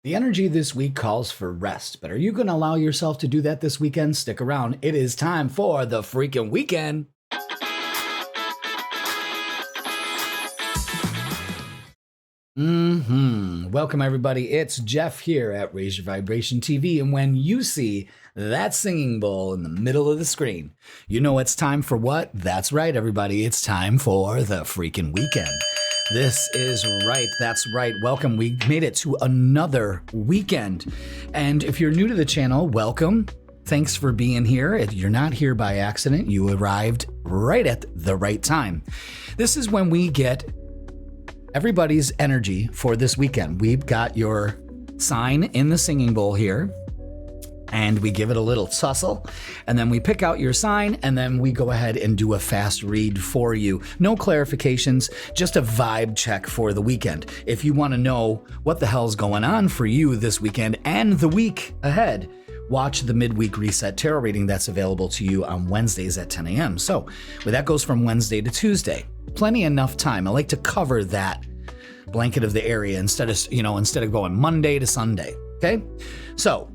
The energy this week calls for rest, but are you going to allow yourself to do that this weekend? Stick around. It is time for the freaking weekend. Welcome, everybody. It's Jeff here at Raise Your Vibration TV, and when you see that singing bowl in the middle of the screen, you know it's time for what? That's right, everybody. It's time for the freaking weekend. This is right. That's right. Welcome. We made it to another weekend. And if you're new to the channel, welcome. Thanks for being here. If you're not here by accident, you arrived right at the right time. This is when we get everybody's energy for this weekend. We've got your sign in the singing bowl here, and we give it a little tussle, and then we pick out your sign, and then we go ahead and do a fast read for you. No clarifications, just a vibe check for the weekend. If you want to know what the hell's going on for you this weekend and the week ahead, watch the Midweek Reset tarot reading that's available to you on Wednesdays at 10 a.m. So that goes from Wednesday to Tuesday. Plenty enough time. I like to cover that blanket of the area instead of going Monday to Sunday. Okay? So,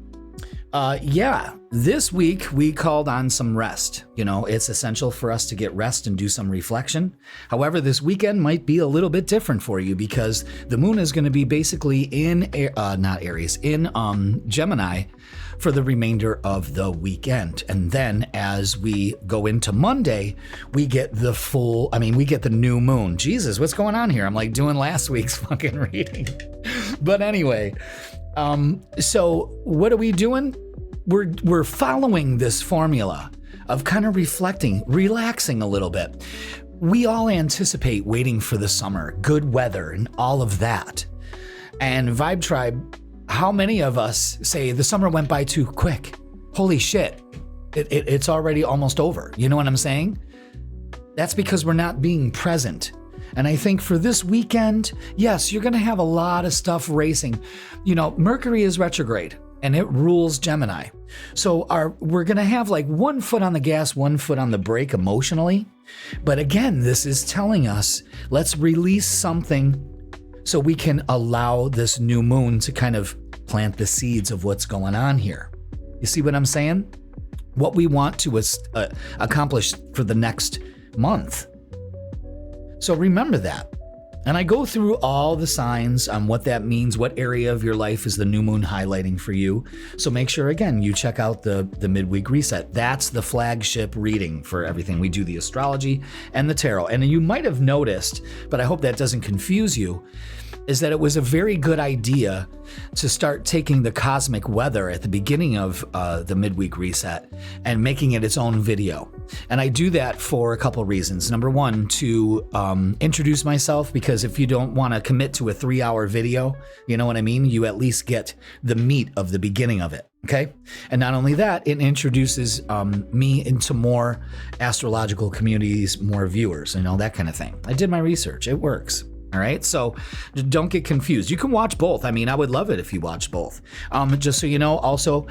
this week we called on some rest. It's essential for us to get rest and do some reflection. However, this weekend might be a little bit different for you because the moon is going to be basically in Gemini for the remainder of the weekend. And then as we go into Monday, we get the new moon. Jesus, what's going on here? I'm like doing last week's fucking reading. But anyway, so what are we doing? We're following this formula of kind of reflecting, relaxing a little bit. We all anticipate waiting for the summer, good weather, and all of that. And Vibe Tribe, how many of us say the summer went by too quick? Holy shit, it's already almost over. You know what I'm saying? That's because we're not being present. And I think for this weekend, yes, you're going to have a lot of stuff racing. Mercury is retrograde and it rules Gemini. So we're going to have like one foot on the gas, one foot on the brake emotionally. But again, this is telling us, let's release something so we can allow this new moon to kind of plant the seeds of what's going on here. You see what I'm saying? What we want to accomplish for the next month. So remember that. And I go through all the signs on what that means, what area of your life is the new moon highlighting for you. So make sure, again, you check out the Midweek Reset. That's the flagship reading for everything. We do the astrology and the tarot. And you might have noticed, but I hope that doesn't confuse you, is that it was a very good idea to start taking the cosmic weather at the beginning of the Midweek Reset and making it its own video. And I do that for a couple reasons. Number one, to introduce myself, because if you don't want to commit to a 3-hour video, you know what I mean? You at least get the meat of the beginning of it. Okay. And not only that, it introduces me into more astrological communities, more viewers, that kind of thing. I did my research. It works. All right, so don't get confused. You can watch both. I would love it if you watch both. Just so you know, also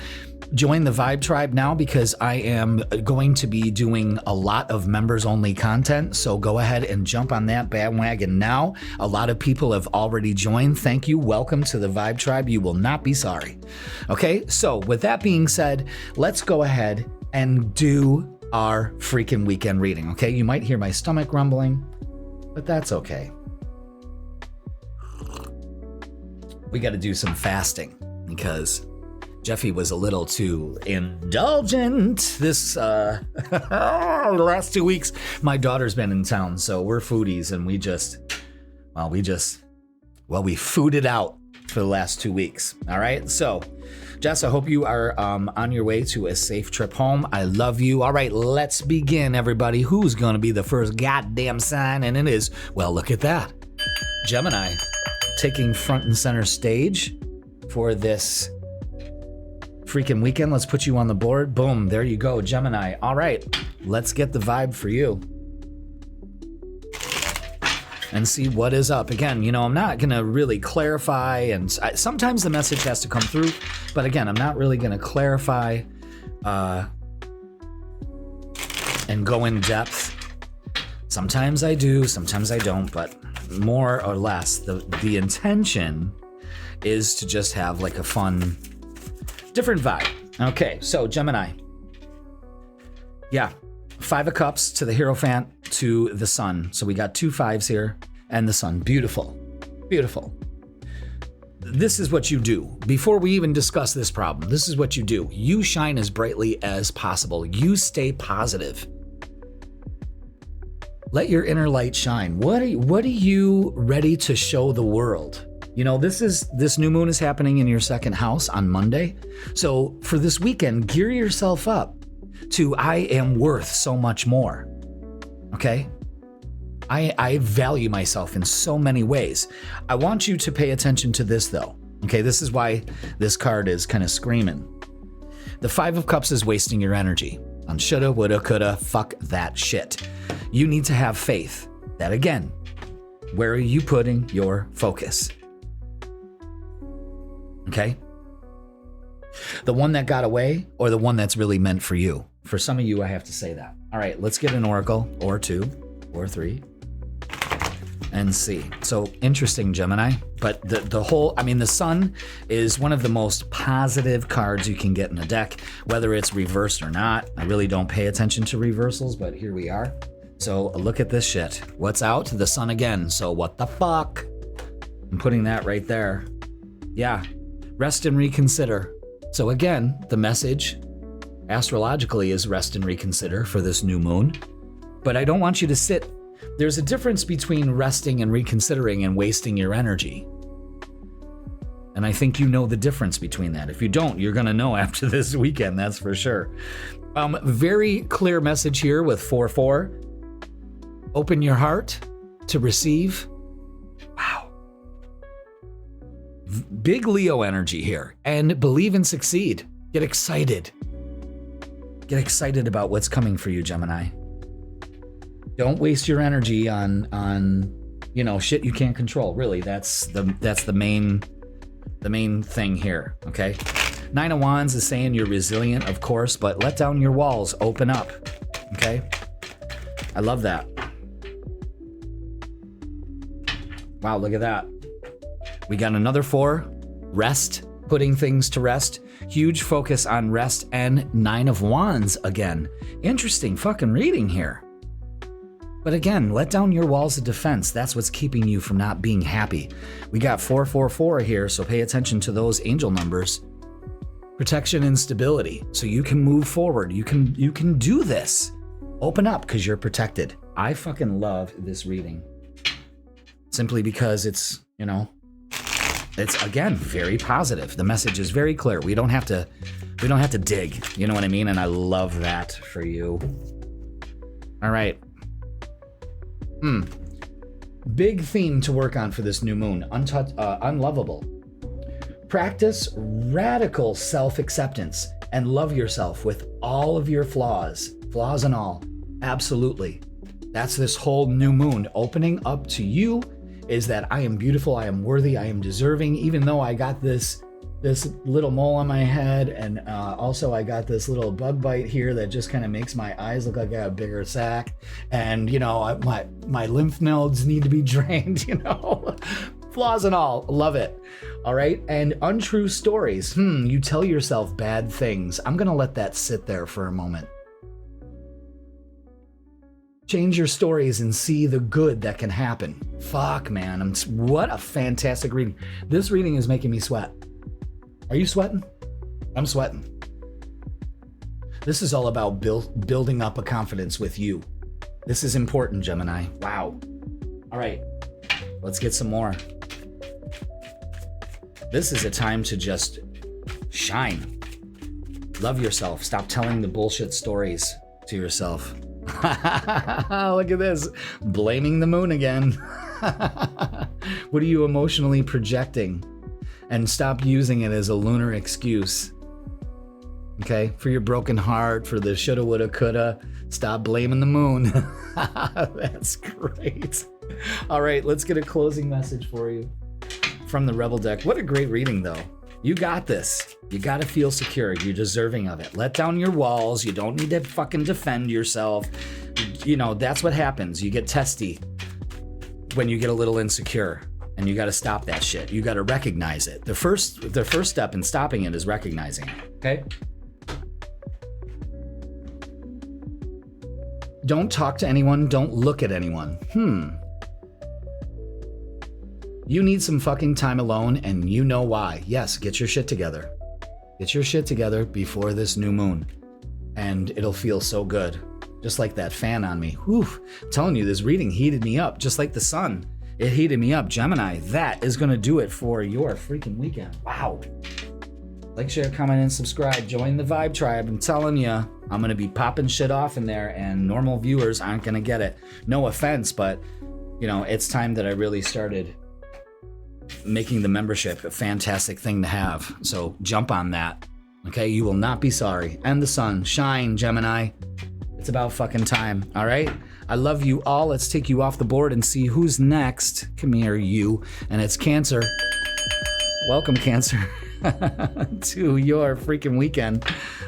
join the Vibe Tribe now because I am going to be doing a lot of members-only content. So go ahead and jump on that bandwagon now. A lot of people have already joined. Thank you. Welcome to the Vibe Tribe. You will not be sorry. Okay, so with that being said, let's go ahead and do our freaking weekend reading. Okay, you might hear my stomach rumbling, but that's okay. We got to do some fasting because Jeffy was a little too indulgent this the last 2 weeks. My daughter's been in town, so we're foodies, and we fooded out for the last 2 weeks. All right, so Jess, I hope you are on your way to a safe trip home. I love you. All right, let's begin, everybody. Who's going to be the first goddamn sign? And it is, well, look at that, Gemini. Taking front and center stage for this freaking weekend. Let's put you on the board. Boom, there you go, Gemini. All right, let's get the vibe for you and see what is up. Again, I'm not going to really clarify, and sometimes the message has to come through, but again, I'm not really going to clarify and go in depth. Sometimes I do, sometimes I don't, but more or less, the intention is to just have like a fun, different vibe. Okay, so Gemini. Yeah, 5 of Cups to the Hierophant to the Sun. So we got 2 5s here and the Sun. Beautiful, beautiful. This is what you do. Before we even discuss this problem, this is what you do. You shine as brightly as possible. You stay positive. Let your inner light shine. What are you ready to show the world? You know, this new moon is happening in your second house on Monday. So for this weekend, gear yourself up to I am worth so much more. Okay? I value myself in so many ways. I want you to pay attention to this though. Okay, this is why this card is kind of screaming. The 5 of Cups is wasting your energy on shoulda, woulda, coulda, fuck that shit. You need to have faith that, again, where are you putting your focus? Okay? The one that got away or the one that's really meant for you? For some of you, I have to say that. All right, let's get an oracle or 2 or 3 and see. So interesting, Gemini. But the whole, I mean, the Sun is one of the most positive cards you can get in a deck, whether it's reversed or not. I really don't pay attention to reversals, but here we are. So look at this shit. What's out? The Sun again. So what the fuck? I'm putting that right there. Yeah. Rest and reconsider. So again, the message astrologically is rest and reconsider for this new moon. But I don't want you to sit. There's a difference between resting and reconsidering and wasting your energy. And I think you know the difference between that. If you don't, you're going to know after this weekend, that's for sure. Very clear message here with 4-4. Open your heart to receive. Wow. Big Leo energy here. And believe and succeed. Get excited. Get excited about what's coming for you, Gemini. Don't waste your energy on shit you can't control. Really, that's the main thing here. Okay, 9 of Wands is saying you're resilient, of course, but let down your walls, open up. Okay, I love that. Wow, look at that. We got another 4. Rest, putting things to rest. Huge focus on rest and 9 of Wands again. Interesting fucking reading here. But again, let down your walls of defense. That's what's keeping you from not being happy. We got 444 here, so pay attention to those angel numbers. Protection and stability, so you can move forward. You can do this. Open up because you're protected. I fucking love this reading. Simply because it's again very positive. The message is very clear. We don't have to dig. You know what I mean? And I love that for you. All right. Big theme to work on for this new moon, unlovable. Practice radical self-acceptance and love yourself with all of your flaws and all. Absolutely. That's this whole new moon opening up to you, is that I am beautiful, I am worthy, I am deserving, even though I got this little mole on my head, and also I got this little bug bite here that just kind of makes my eyes look like I got a bigger sack, and my lymph nodes need to be drained, flaws and all. Love it. All right, and untrue stories. You tell yourself bad things. I'm gonna let that sit there for a moment. Change your stories and see the good that can happen. Fuck, man, what a fantastic reading. This reading is making me sweat. Are you sweating? I'm sweating. This is all about building up a confidence with you. This is important, Gemini. Wow. All right, let's get some more. This is a time to just shine. Love yourself. Stop telling the bullshit stories to yourself. Look at this. Blaming the moon again. What are you emotionally projecting? And stop using it as a lunar excuse. Okay? For your broken heart, for the shoulda, woulda, coulda. Stop blaming the moon. That's great. All right, let's get a closing message for you from the Rebel deck. What a great reading, though. You got this. You got to feel secure. You're deserving of it. Let down your walls. You don't need to fucking defend yourself. That's what happens. You get testy when you get a little insecure. And you got to stop that shit. You got to recognize it. The first step in stopping it is recognizing it. Okay? Don't talk to anyone. Don't look at anyone. You need some fucking time alone, and you know why. Yes, get your shit together. Get your shit together before this new moon, and it'll feel so good. Just like that fan on me. Whew. I'm telling you, this reading heated me up, just like the sun. It heated me up. Gemini, that is going to do it for your freaking weekend. Wow. Like, share, comment, and subscribe. Join the Vibe Tribe. I'm telling you, I'm going to be popping shit off in there, and normal viewers aren't going to get it. No offense, but, you know, it's time that I really started making the membership a fantastic thing to have. So jump on that. Okay? You will not be sorry. And the sun. Shine, Gemini. It's about fucking time. All right? I love you all. Let's take you off the board and see who's next. Come here, you. And it's Cancer. Welcome, Cancer, to your freaking weekend.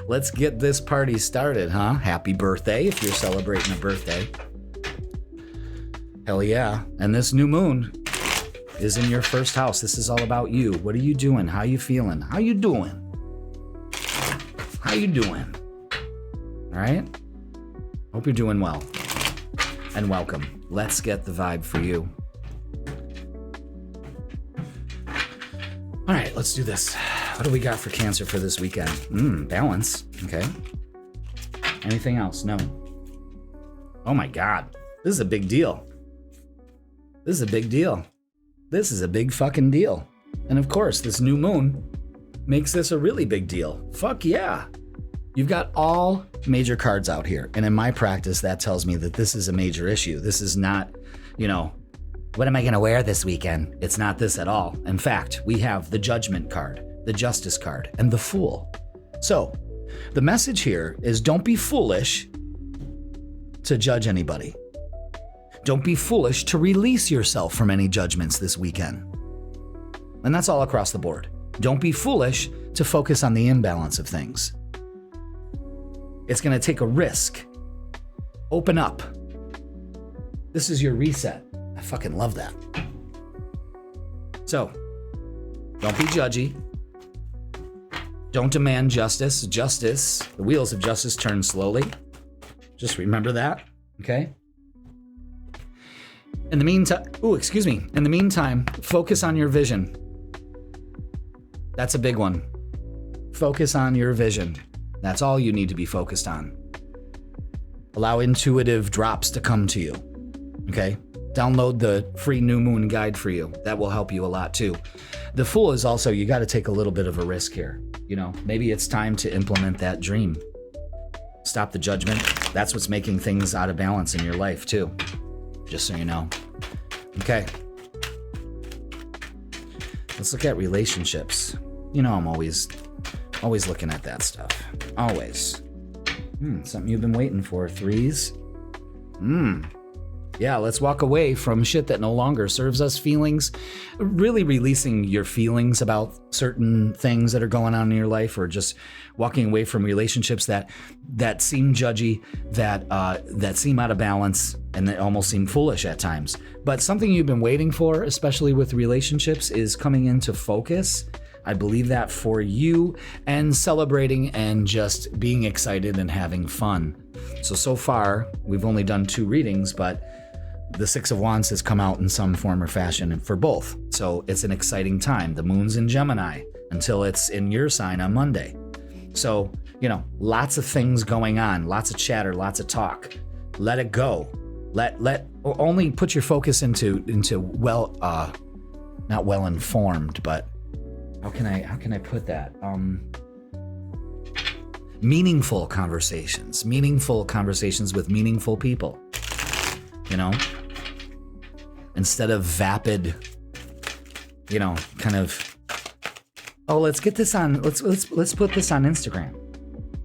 Let's get this party started, huh? Happy birthday if you're celebrating a birthday. Hell yeah. And this new moon is in your first house. This is all about you. What are you doing? How you feeling? How you doing? How you doing? All right? Hope you're doing well. And welcome. Let's get the vibe for you. All right, let's do this. What do we got for Cancer for this weekend? Balance. Okay. Anything else? No. Oh my God. This is a big deal. This is a big deal. This is a big fucking deal. And of course, this new moon makes this a really big deal. Fuck yeah. You've got all major cards out here. And in my practice, that tells me that this is a major issue. This is not, you know, what am I going to wear this weekend? It's not this at all. In fact, we have the Judgment card, the Justice card, and the Fool. So the message here is don't be foolish to judge anybody. Don't be foolish to release yourself from any judgments this weekend. And that's all across the board. Don't be foolish to focus on the imbalance of things. It's going to take a risk. Open up. This is your reset. I fucking love that. So, don't be judgy. Don't demand justice. Justice, the wheels of justice turn slowly. Just remember that, okay? In the meantime, focus on your vision. That's a big one. Focus on your vision. That's all you need to be focused on. Allow intuitive drops to come to you, okay? Download the free new moon guide for you. That will help you a lot too. The Fool is also, you got to take a little bit of a risk here. You know, maybe it's time to implement that dream. Stop the judgment. That's what's making things out of balance in your life too. Just so you know. Okay. Let's look at relationships. You know, I'm always looking at that stuff. Always. Something you've been waiting for. Threes. Yeah, let's walk away from shit that no longer serves us. Feelings, really releasing your feelings about certain things that are going on in your life, or just walking away from relationships that seem judgy, that seem out of balance, and that almost seem foolish at times. But something you've been waiting for, especially with relationships, is coming into focus. I believe that for you, and celebrating and just being excited and having fun. So far, we've only done 2 readings, but the Six of Wands has come out in some form or fashion for both. So it's an exciting time. The moon's in Gemini until it's in your sign on Monday. So, you know, lots of things going on, lots of chatter, lots of talk. Let it go. Only put your focus into not well informed, but how can I put that? Meaningful conversations with meaningful people, you know, instead of vapid, you know, kind of, oh, let's get this on, let's put this on Instagram,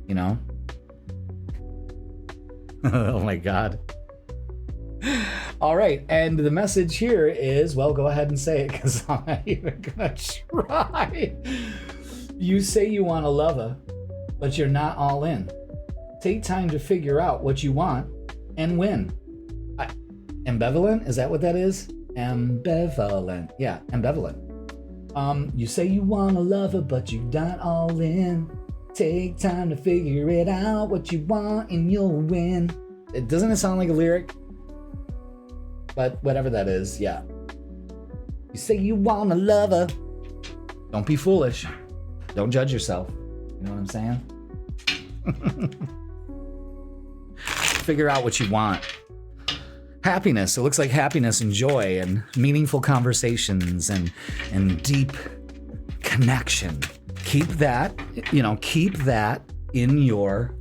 you know. Oh my God. All right, and the message here is, well, go ahead and say it, because I'm not even gonna try. You say you want a lover, but you're not all in. Take time to figure out what you want and win. Ambivalent? Is that what that is? Ambivalent. Yeah, ambivalent. You say you want a lover, but you're not all in. Take time to figure it out, what you want, and you'll win. Doesn't it sound like a lyric? But whatever that is, yeah. You say you want a lover. Don't be foolish. Don't judge yourself. You know what I'm saying? Figure out what you want. Happiness. It looks like happiness and joy and meaningful conversations and deep connection. Keep that in your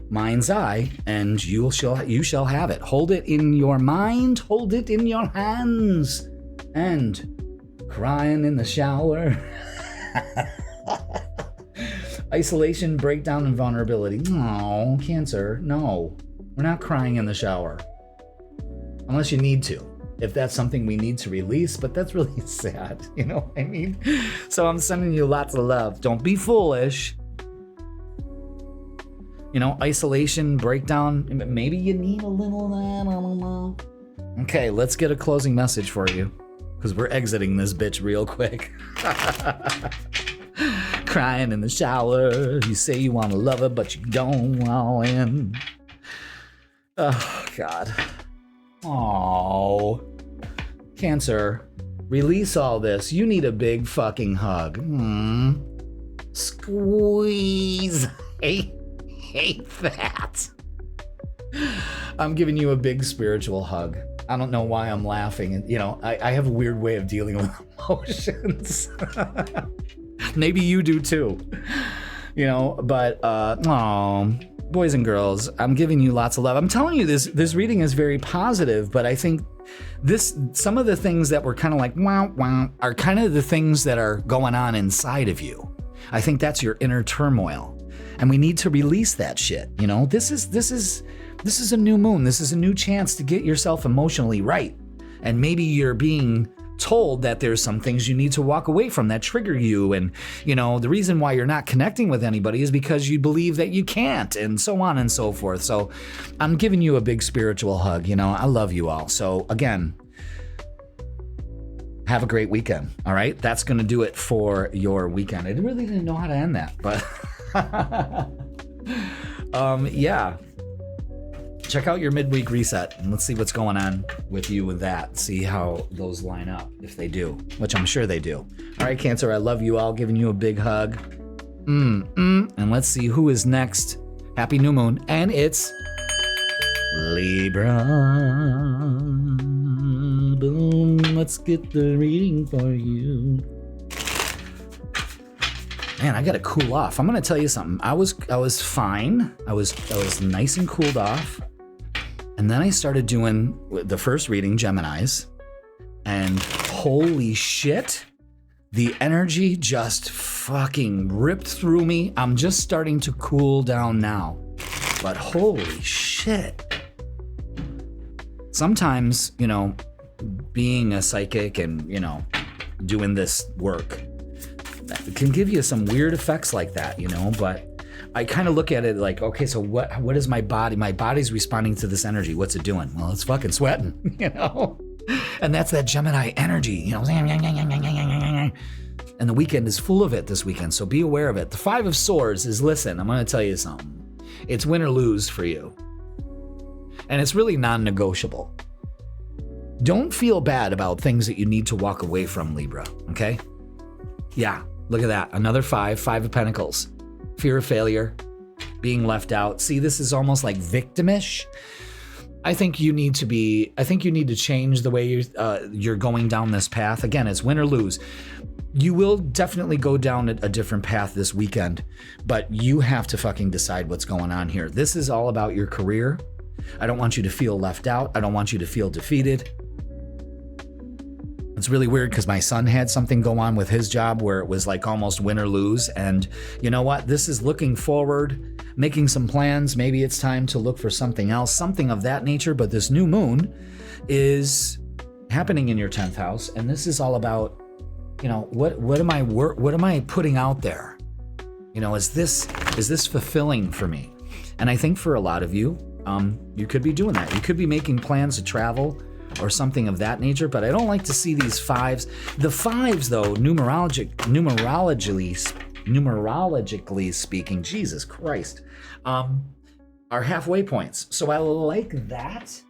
mind's eye, and you shall have it. Hold it in your mind, hold it in your hands. And crying in the shower. Isolation, breakdown, and vulnerability. No, Cancer, no. We're not crying in the shower. Unless you need to. If that's something we need to release, but that's really sad. You know what I mean? So I'm sending you lots of love. Don't be foolish. You know, isolation, breakdown, maybe you need a little of that, I don't know. Okay, let's get a closing message for you, because we're exiting this bitch real quick. Crying in the shower, you say you want to love her, but you don't want in. Oh, God. Oh, Cancer, release all this. You need a big fucking hug. Squeeze. Hate that. I'm giving you a big spiritual hug. I don't know why I'm laughing. You know, I have a weird way of dealing with emotions. Maybe you do too. You know, but boys and girls, I'm giving you lots of love. I'm telling you, this reading is very positive, but I think some of the things that were kind of like wow are kind of the things that are going on inside of you. I think that's your inner turmoil. And we need to release that shit. You know, this is a new moon. This is a new chance to get yourself emotionally right. And maybe you're being told that there's some things you need to walk away from that trigger you. And, you know, the reason why you're not connecting with anybody is because you believe that you can't, and so on and so forth. So I'm giving you a big spiritual hug. You know, I love you all. So again, have a great weekend. All right. That's going to do it for your weekend. I really didn't know how to end that, but yeah. Check out your midweek reset and let's see what's going on with you with that. See how those line up, if they do, which I'm sure they do. All right, Cancer, I love you all. Giving you a big hug. And let's see who is next. Happy new moon. And it's Libra. Boom. Let's get the reading for you. Man, I gotta cool off. I'm gonna tell you something. I was fine. I was nice and cooled off. And then I started doing the first reading, Geminis, and holy shit, the energy just fucking ripped through me. I'm just starting to cool down now, but holy shit. Sometimes, you know, being a psychic and, you know, doing this work, it can give you some weird effects like that, you know, but I kind of look at it like, okay, so what is my body? My body's responding to this energy. What's it doing? Well, it's fucking sweating, you know? And that's that Gemini energy, you know? And the weekend is full of it this weekend, so be aware of it. The 5 of Swords is, listen, I'm going to tell you something. It's win or lose for you. And it's really non-negotiable. Don't feel bad about things that you need to walk away from, Libra, okay? Yeah, look at that. Another 5 of Pentacles. Fear of failure, being left out. See, this is almost like victimish. I think you need to change the way you're going down this path. Again, it's win or lose. You will definitely go down a different path this weekend, but you have to fucking decide what's going on here. This is all about your career. I don't want you to feel left out. I don't want you to feel defeated. It's really weird because my son had something go on with his job where it was like almost win or lose. And you know what? This is looking forward, making some plans. Maybe it's time to look for something else, something of that nature. But this new moon is happening in your 10th house. And this is all about, you know, what am I putting out there? You know, is this fulfilling for me? And I think for a lot of you, you could be doing that. You could be making plans to travel or something of that nature, but I don't like to see these fives. The fives, though, numerologically speaking, Jesus Christ, are halfway points. So I like that.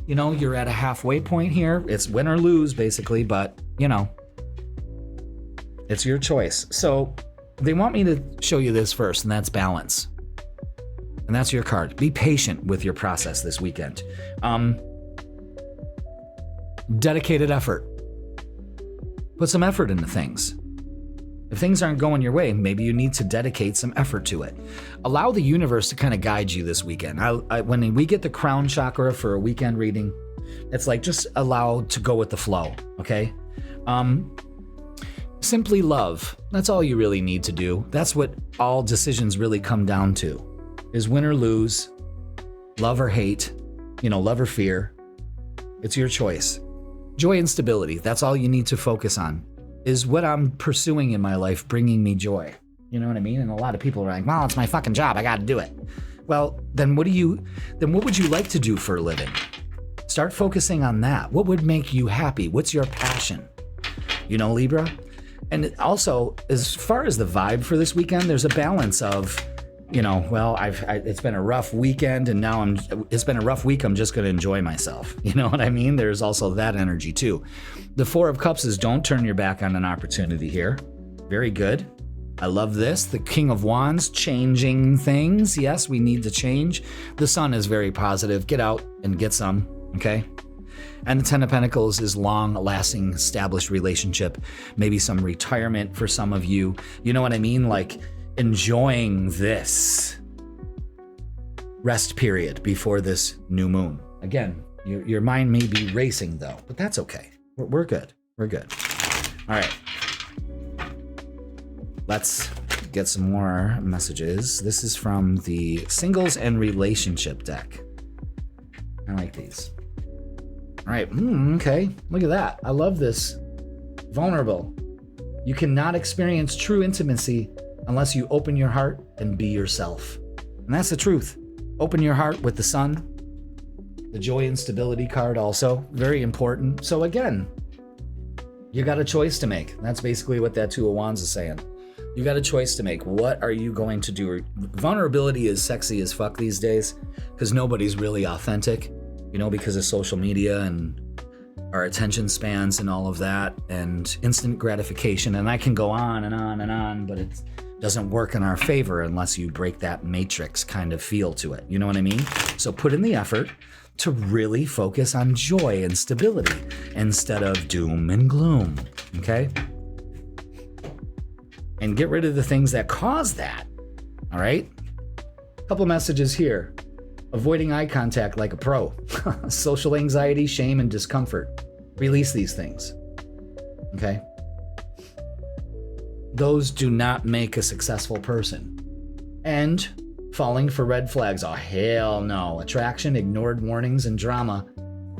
You know, you're at a halfway point here. It's win or lose, basically, but, you know, it's your choice. So they want me to show you this first, and that's balance. And that's your card. Be patient with your process this weekend. Dedicated effort. Put some effort into things. If things aren't going your way, maybe you need to dedicate some effort to it. Allow the universe to kind of guide you this weekend. When we get the crown chakra for a weekend reading, it's like just allow to go with the flow, okay? Simply love. That's all you really need to do. That's what all decisions really come down to, is win or lose, love or hate, love or fear. It's your choice. Joy and stability. That's all you need to focus on. Is what I'm pursuing in my life bringing me joy? You know what I mean? And a lot of people are like, well, it's my fucking job. I got to do it. Well, then what would you like to do for a living? Start focusing on that. What would make you happy? What's your passion? Libra? And also, as far as the vibe for this weekend, there's a balance of, it's been a rough weekend and now it's been a rough week. I'm just going to enjoy myself. You know what I mean? There's also that energy too. The Four of Cups is don't turn your back on an opportunity here. Very good. I love this. The King of Wands, changing things. Yes, we need to change. The Sun is very positive. Get out and get some, okay? And the Ten of Pentacles is long-lasting, established relationship. Maybe some retirement for some of you. You know what I mean? Like enjoying this rest period before this new moon. Again, your mind may be racing though, but that's okay. We're good. We're good. All right. Let's get some more messages. This is from the Singles and Relationship deck. I like these. All right. Okay. Look at that. I love this. Vulnerable. You cannot experience true intimacy unless you open your heart and be yourself. And that's the truth. Open your heart with the Sun. The Joy and Stability card also. Very important. So again, you got a choice to make. That's basically what that Two of Wands is saying. You got a choice to make. What are you going to do? Vulnerability is sexy as fuck these days because nobody's really authentic, because of social media and our attention spans and all of that and instant gratification. And I can go on and on and on, but it doesn't work in our favor unless you break that matrix kind of feel to it. You know what I mean? So put in the effort to really focus on joy and stability instead of doom and gloom, okay? And get rid of the things that cause that, all right? A couple messages here. Avoiding eye contact like a pro. Social anxiety, shame, and discomfort. Release these things, okay? Those do not make a successful person. And falling for red flags. Oh, hell no. Attraction, ignored warnings, and drama.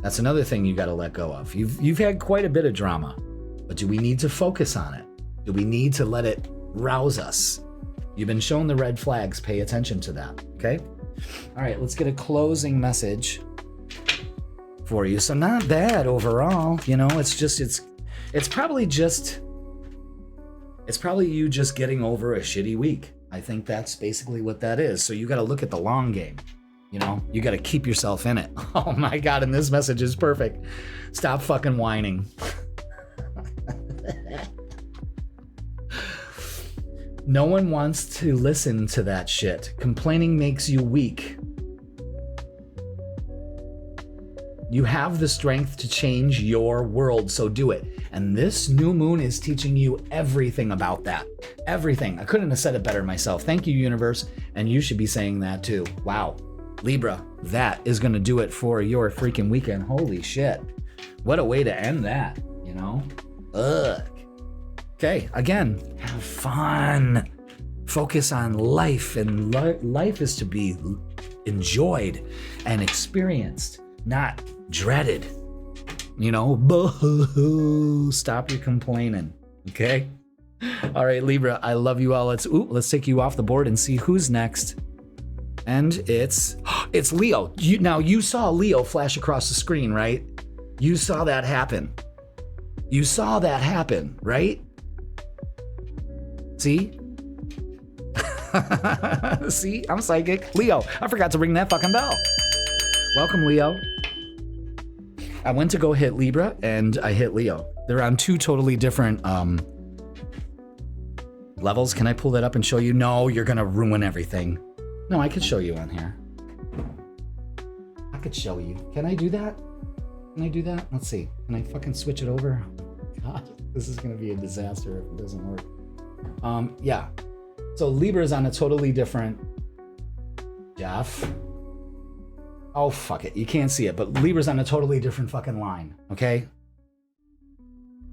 That's another thing you got to let go of. You've had quite a bit of drama, but do we need to focus on it? Do we need to let it rouse us? You've been shown the red flags. Pay attention to that, okay? All right, let's get a closing message for you. So not bad overall. It's probably you just getting over a shitty week. I think that's basically what that is. So you got to look at the long game. You got to keep yourself in it. Oh my God, and this message is perfect. Stop fucking whining. No one wants to listen to that shit. Complaining makes you weak. You have the strength to change your world, so do it. And this new moon is teaching you everything about that. Everything. I couldn't have said it better myself. Thank you, universe. And you should be saying that too. Wow. Libra, that is going to do it for your freaking weekend. Holy shit. What a way to end that, Ugh. Okay, again, have fun. Focus on life, and life is to be enjoyed and experienced, not dreaded. Boo-hoo-hoo. Stop your complaining, okay? All right, Libra, I love you all. Let's take you off the board and see who's next. And it's Leo. Now, you saw Leo flash across the screen, right? You saw that happen. You saw that happen, right? See? See? I'm psychic. Leo, I forgot to ring that fucking bell. Welcome, Leo. I went to go hit Libra, and I hit Leo. They're on two totally different levels. Can I pull that up and show you? No, you're going to ruin everything. No, I could show you on here. I could show you. Can I do that? Can I do that? Let's see. Can I fucking switch it over? God, this is going to be a disaster if it doesn't work. Yeah. So Libra is on a totally different... Jeff? Oh, fuck it. You can't see it, but Libra's on a totally different fucking line, okay?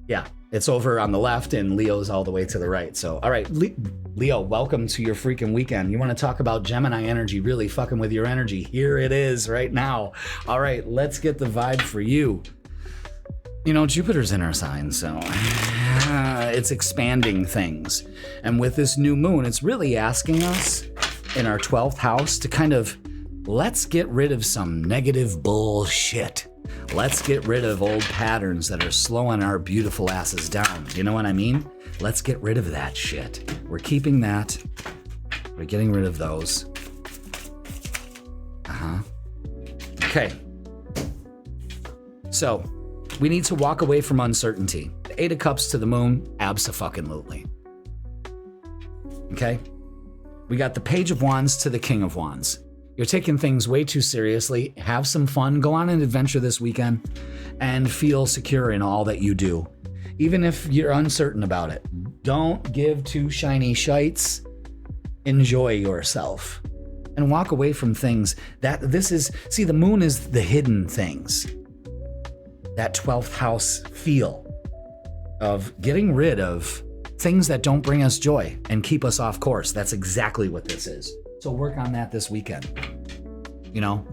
Yeah, it's over on the left and Leo's all the way to the right. So, all right, Leo, welcome to your freaking weekend. You want to talk about Gemini energy, really fucking with your energy? Here it is right now. All right, let's get the vibe for you. You know, Jupiter's in our sign, so it's expanding things. And with this new moon, it's really asking us in our 12th house to kind of, let's get rid of some negative bullshit. Let's get rid of old patterns that are slowing our beautiful asses down. You know what I mean? Let's get rid of that shit. We're keeping that. We're getting rid of those. Okay. So, we need to walk away from uncertainty. The Eight of Cups to the moon, abso-fucking-lutely. Okay? We got the Page of Wands to the King of Wands. You're taking things way too seriously. Have some fun. Go on an adventure this weekend and feel secure in all that you do. Even if you're uncertain about it. Don't give two shiny shites. Enjoy yourself. And walk away from things that see, the moon is the hidden things. That 12th house feel of getting rid of things that don't bring us joy and keep us off course. That's exactly what this is. So work on that this weekend. You know,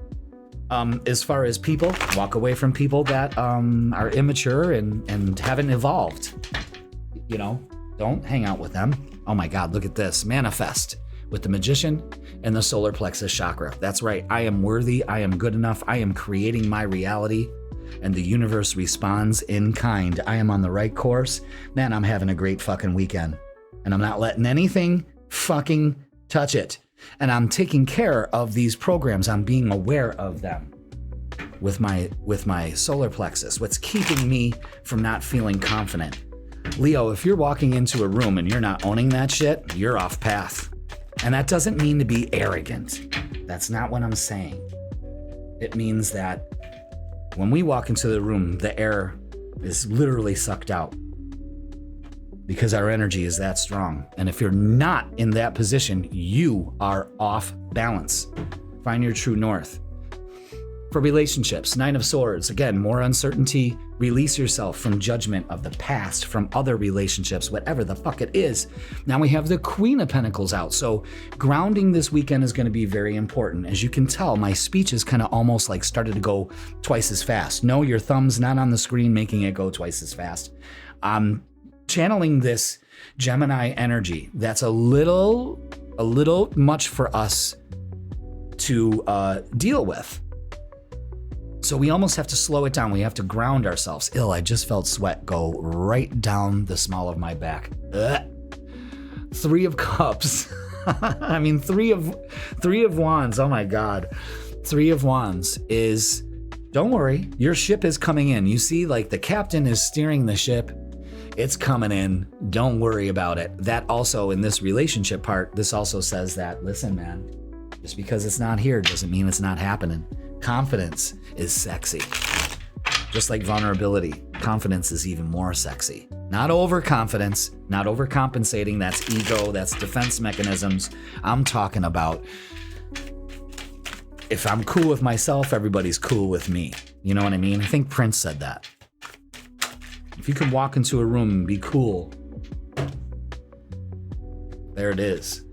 as far as people, walk away from people that are immature and haven't evolved. You know, don't hang out with them. Oh my God, look at this. Manifest with the Magician and the solar plexus chakra. That's right. I am worthy. I am good enough. I am creating my reality. And the universe responds in kind. I am on the right course. Man, I'm having a great fucking weekend. And I'm not letting anything fucking touch it. And I'm taking care of these programs. I'm being aware of them with my solar plexus. What's keeping me from not feeling confident? Leo, if you're walking into a room and you're not owning that shit, you're off path. And that doesn't mean to be arrogant. That's not what I'm saying. It means that when we walk into the room, the air is literally sucked out because our energy is that strong. And if you're not in that position, you are off balance. Find your true north. For relationships, Nine of Swords, again, more uncertainty. Release yourself from judgment of the past, from other relationships, whatever the fuck it is. Now we have the Queen of Pentacles out. So grounding this weekend is going to be very important. As you can tell, my speech is kind of almost like started to go twice as fast. No, your thumb's not on the screen making it go twice as fast. I'm channeling this Gemini energy. That's a little much for us to deal with. So we almost have to slow it down. We have to ground ourselves. I just felt sweat go right down the small of my back. Ugh. Three of Cups. I mean, three of Wands. Oh my God. Three of Wands is, don't worry, your ship is coming in. You see, like the captain is steering the ship. It's coming in. Don't worry about it. That also, in this relationship part, this also says that, listen, man, just because it's not here doesn't mean it's not happening. Confidence is sexy. Just like vulnerability, confidence is even more sexy. Not overconfidence, not overcompensating. That's ego, that's defense mechanisms. I'm talking about if I'm cool with myself, everybody's cool with me. You know what I mean? I think Prince said that. If you can walk into a room and be cool, there it is.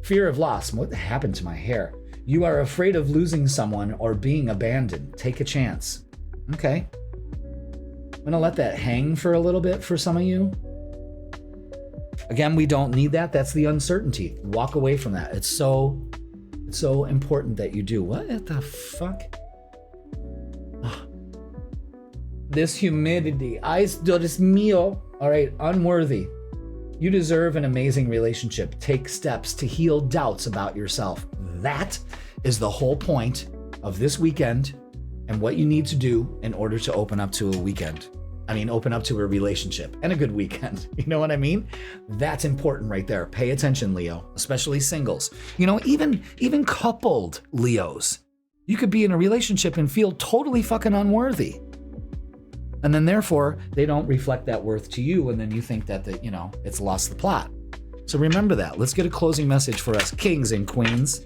Fear of loss. What happened to my hair? You are afraid of losing someone or being abandoned. Take a chance. Okay. I'm going to let that hang for a little bit for some of you. Again, we don't need that. That's the uncertainty. Walk away from that. It's so so important that you do. What the fuck? This humidity. Dios mío. All right, unworthy. You deserve an amazing relationship. Take steps to heal doubts about yourself. That is the whole point of this weekend and what you need to do in order to open up to a weekend. Open up to a relationship and a good weekend. You know what I mean? That's important right there. Pay attention, Leo, especially singles. Even coupled Leos. You could be in a relationship and feel totally fucking unworthy. And then therefore, they don't reflect that worth to you. And then you think that, it's lost the plot. So remember that. Let's get a closing message for us kings and queens.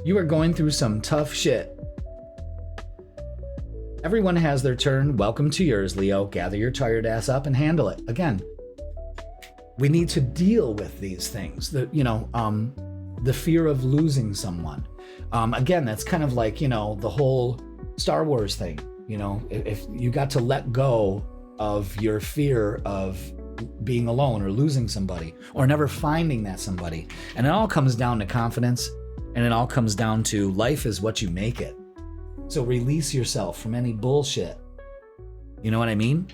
You are going through some tough shit. Everyone has their turn. Welcome to yours, Leo. Gather your tired ass up and handle it. Again, we need to deal with these things. The fear of losing someone. Again, that's kind of like, the whole Star Wars thing. If you got to let go of your fear of being alone or losing somebody or never finding that somebody. And it all comes down to confidence, and it all comes down to life is what you make it. So release yourself from any bullshit. You know what I mean?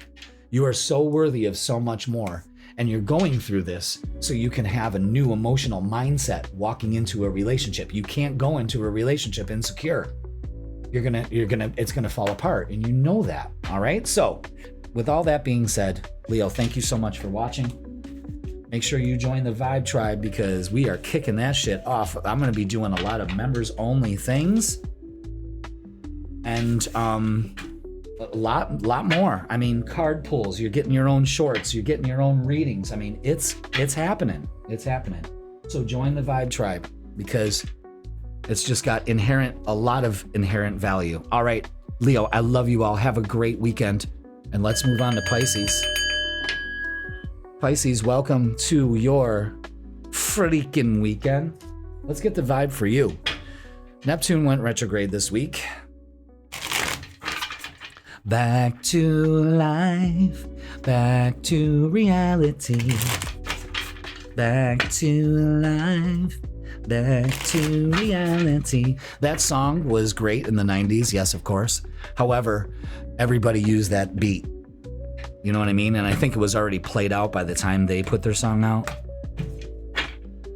You are so worthy of so much more. And you're going through this so you can have a new emotional mindset walking into a relationship. You can't go into a relationship insecure. It's gonna fall apart, and you know that. All right. So, with all that being said, Leo, thank you so much for watching. Make sure you join the Vibe Tribe because we are kicking that shit off. I'm gonna be doing a lot of members only things, and a lot more. Card pulls. You're getting your own shorts. You're getting your own readings. It's happening. It's happening. So join the Vibe Tribe because it's just got a lot of inherent value. All right, Leo, I love you all. Have a great weekend. And let's move on to Pisces. Pisces, welcome to your freaking weekend. Let's get the vibe for you. Neptune went retrograde this week. Back to life, back to reality, back to life, back to reality. That song was great in the 90s, yes, of course. However, everybody used that beat. You know what I mean? And I think it was already played out by the time they put their song out.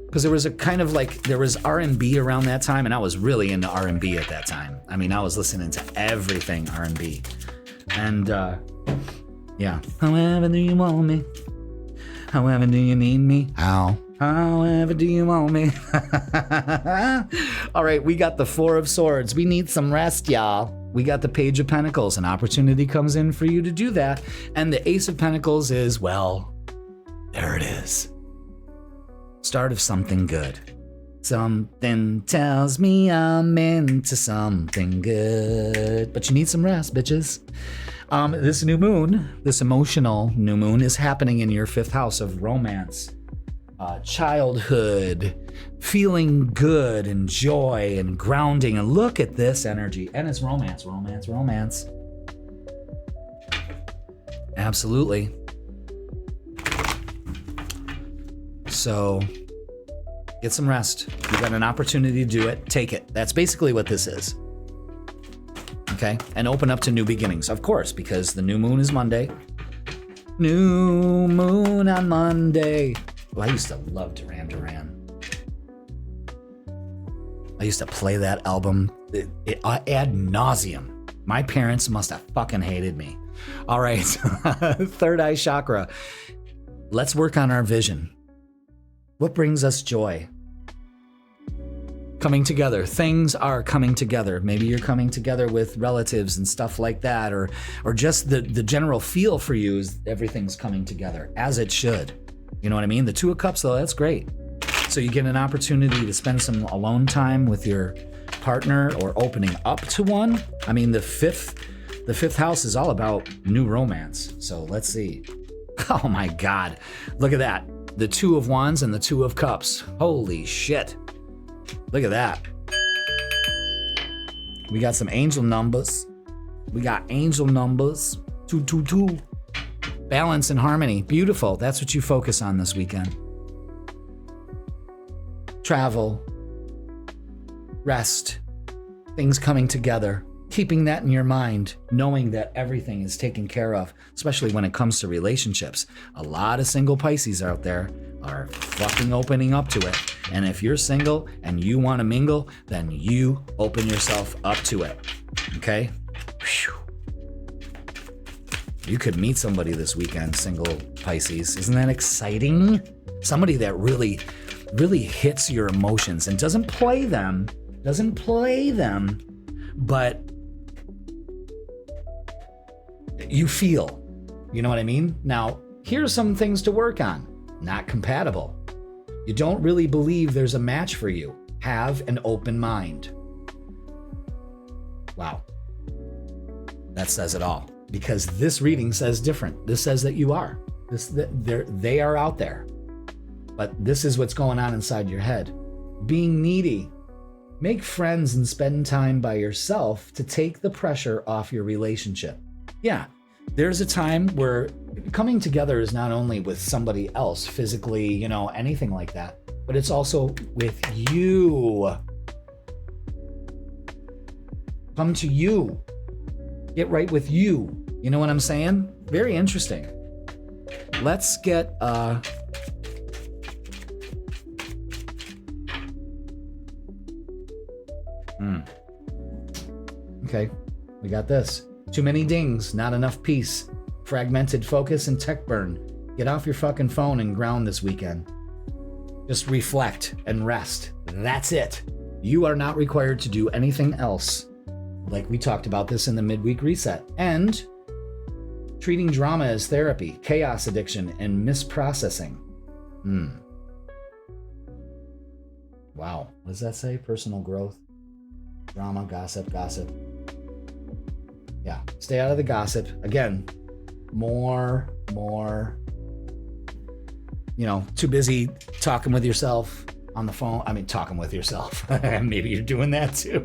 Because there was there was R&B around that time, and I was really into R&B at that time. I was listening to everything R&B. And, yeah. However do you want me? However do you need me? However do you want me? All right, we got the Four of Swords. We need some rest, y'all. We got the Page of Pentacles. An opportunity comes in for you to do that. And the Ace of Pentacles is, well, there it is. Start of something good. Something tells me I'm into something good. But you need some rest, bitches. This new moon, this emotional new moon, is happening in your 5th house of romance, childhood, feeling good and joy and grounding. And look at this energy. And it's romance, romance, romance. Absolutely. So get some rest. You got an opportunity to do it. Take it. That's basically what this is. Okay? And open up to new beginnings, of course, because the new moon is Monday. New moon on Monday. Well, I used to love Duran Duran. I used to play that album ad nauseum. My parents must have fucking hated me. All right. Third eye chakra. Let's work on our vision. What brings us joy? Coming together. Things are coming together. Maybe you're coming together with relatives and stuff like that, or just the general feel for you is everything's coming together, as it should. You know what I mean? The Two of Cups, though, that's great. So you get an opportunity to spend some alone time with your partner or opening up to one. The fifth house is all about new romance. So let's see. Oh my God. Look at that. The Two of Wands and the Two of Cups. Holy shit. Look at that. We got some angel numbers. We got angel numbers. 222. Balance and harmony. Beautiful. That's what you focus on this weekend. travel, rest, things coming together, keeping that in your mind, knowing that everything is taken care of, especially when it comes to relationships. A lot of single Pisces out there are fucking opening up to it. And if you're single and you want to mingle, then you open yourself up to it. Okay? Whew. You could meet somebody this weekend, single Pisces. Isn't that exciting? Somebody that really, really hits your emotions and doesn't play them, but you feel. You know what I mean? Now, here's some things to work on. Not compatible. You don't really believe there's a match for you. Have an open mind. Wow. That says it all. Because this reading says different. This says that you are. They are out there. But this is what's going on inside your head. Being needy. Make friends and spend time by yourself to take the pressure off your relationship. Yeah, there's a time where coming together is not only with somebody else physically, anything like that, but it's also with you. Come to you. Get right with you. You know what I'm saying? Very interesting. Let's get Okay, we got this. Too many dings, not enough peace. Fragmented focus and tech burn. Get off your fucking phone and ground this weekend. Just reflect and rest. That's it. You are not required to do anything else. Like we talked about this in the Midweek Reset. And treating drama as therapy, chaos addiction, and misprocessing. Wow. What does that say? Personal growth, drama, gossip. Yeah. Stay out of the gossip. Again, more, too busy talking with yourself on the phone. I mean, talking with yourself. Maybe you're doing that too,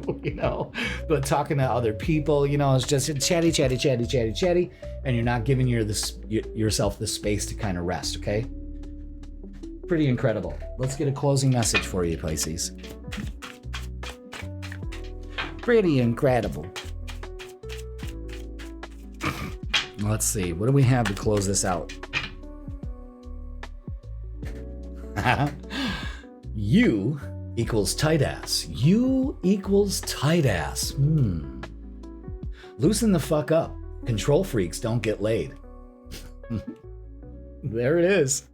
but talking to other people, it's just chatty, and you're not giving yourself the space to kind of rest, okay? Pretty incredible. Let's get a closing message for you, Pisces. Pretty incredible. Let's see. What do we have to close this out? You equals tight ass. You equals tight ass. Loosen the fuck up. Control freaks don't get laid. There it is.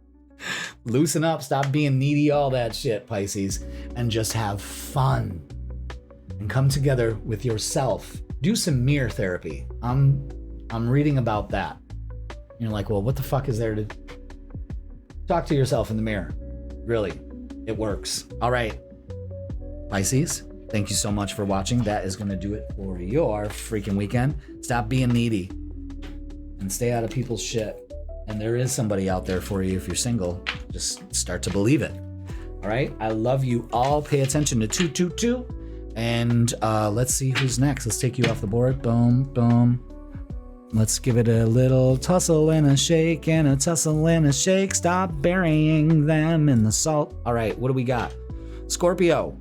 Loosen up. Stop being needy, all that shit, Pisces, and just have fun. And come together with yourself. Do some mirror therapy. I'm reading about that. You're like, well, what the fuck is there to talk to yourself in the mirror? Really, it works. All right, Pisces, thank you so much for watching. That is going to do it for your freaking weekend. Stop being needy and stay out of people's shit. And there is somebody out there for you if you're single. Just start to believe it. All right, I love you all. Pay attention to 222. And let's see who's next. Let's take you off the board. Boom, boom. Let's give it a little tussle and a shake and a tussle and a shake. Stop burying them in the salt. All right, what do we got? Scorpio.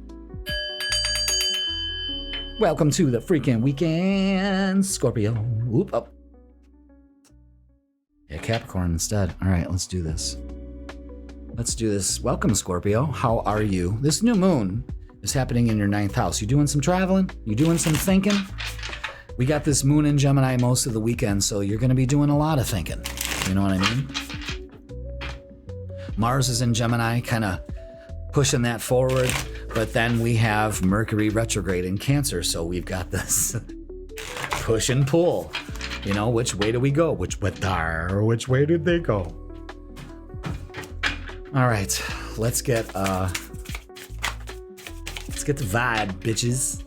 Welcome to the freaking weekend, Scorpio. Whoop up. Yeah, Capricorn instead. All right, let's do this. Welcome, Scorpio. How are you? This new moon is happening in your 9th house. You doing some traveling? You doing some thinking? We got this moon in Gemini most of the weekend, so you're going to be doing a lot of thinking. You know what I mean? Mars is in Gemini, kind of pushing that forward. But then we have Mercury Retrograde in Cancer, so we've got this push and pull. Which way do we go? Which way did they go? All right, let's get the vibe, bitches.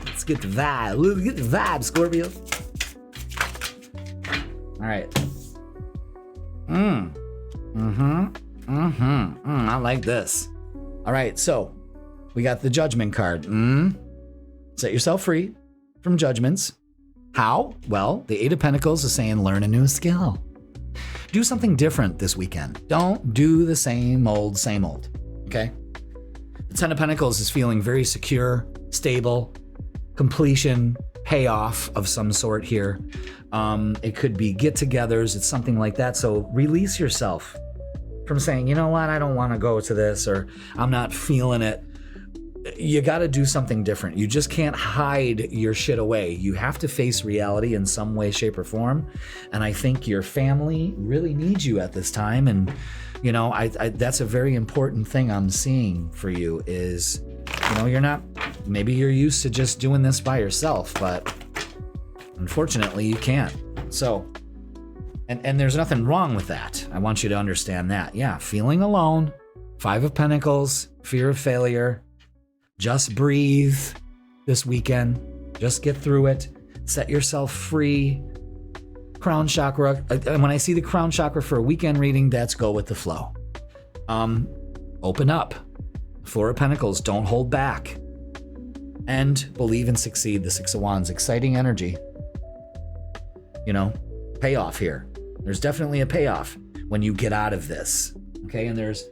Let's get the vibe, Scorpio. All right. I like this. All right, so we got the Judgment card. Set yourself free from judgments. How? Well, the 8 of Pentacles is saying learn a new skill. Do something different this weekend. Don't do the same old, okay? The Ten of Pentacles is feeling very secure, stable, completion, payoff of some sort here. It could be get-togethers. It's something like that. So release yourself from saying, you know what, I don't want to go to this, or I'm not feeling it. You got to do something different. You just can't hide your shit away. You have to face reality in some way, shape, or form. And I think your family really needs you at this time. And, you know, I that's a very important thing I'm seeing for you is, you know, maybe you're used to just doing this by yourself, but unfortunately you can't. So, and there's nothing wrong with that. I want you to understand that. Yeah, feeling alone, Five of Pentacles, fear of failure. Just breathe this weekend. Just get through it. Set yourself free. Crown chakra. When I see the crown chakra for a weekend reading, that's go with the flow. Open up. Four of Pentacles. Don't hold back. And believe and succeed. The Six of Wands. Exciting energy. You know, payoff here. There's definitely a payoff when you get out of this. Okay, and there's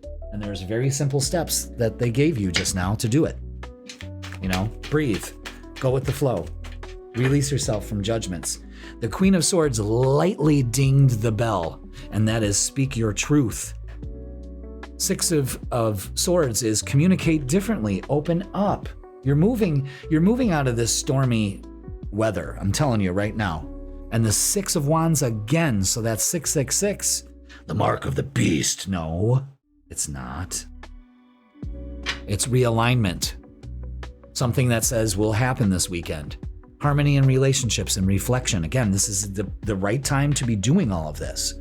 very simple steps that they gave you just now to do it. You know, breathe, go with the flow, release yourself from judgments. The Queen of Swords lightly dinged the bell, and that is speak your truth. Six of Swords is communicate differently, open up. You're moving out of this stormy weather, I'm telling you right now. And the Six of Wands again, so that's 666, the mark of the beast. No, it's not. It's realignment. Something that says will happen this weekend. Harmony in relationships and reflection. Again, this is the right time to be doing all of this.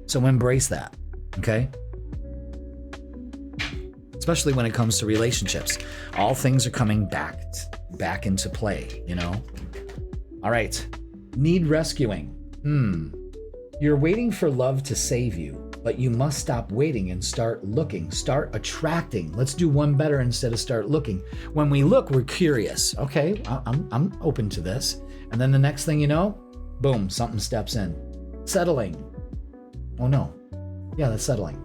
So embrace that, okay? Especially when it comes to relationships. All things are coming back into play, you know? All right, need rescuing. You're waiting for love to save you. But you must stop waiting and start looking, start attracting. Let's do one better instead of start looking. When we look, we're curious. Okay, I'm open to this. And then the next thing you know, boom, something steps in. Settling. Oh no. Yeah, that's settling.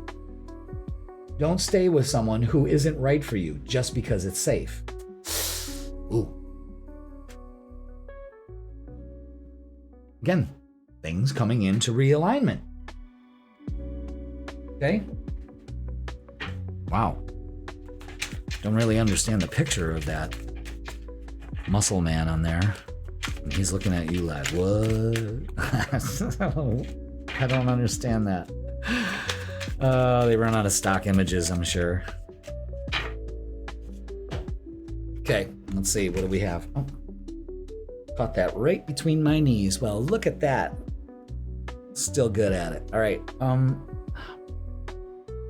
Don't stay with someone who isn't right for you just because it's safe. Ooh. Again, things coming into realignment. Okay. Wow. Don't really understand the picture of that muscle man on there. He's looking at you like, what? I don't understand that. They run out of stock images, I'm sure. Okay, let's see. What do we have? Oh, caught that right between my knees. Well, look at that. Still good at it. All right.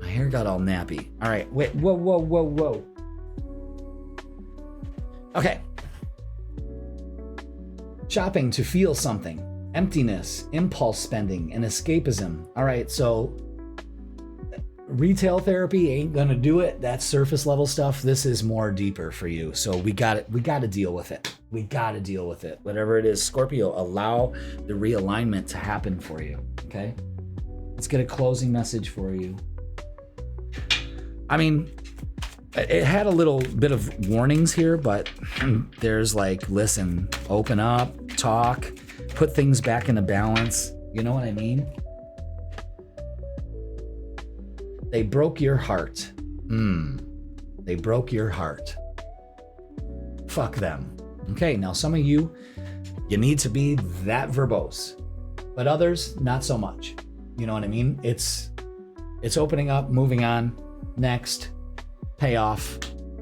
My hair got all nappy. All right. Wait. Whoa. Okay. Shopping to feel something. Emptiness, impulse spending, and escapism. All right. So retail therapy ain't gonna do it. That's surface level stuff. This is more deeper for you. So we got to deal with it. We got to deal with it. Whatever it is, Scorpio, allow the realignment to happen for you. Okay. Let's get a closing message for you. I mean, it had a little bit of warnings here, but there's like, listen, open up, talk, put things back into balance. You know what I mean? They broke your heart. They broke your heart. Fuck them. Okay, now some of you need to be that verbose, but others, not so much. You know what I mean? It's opening up, moving on, next, payoff,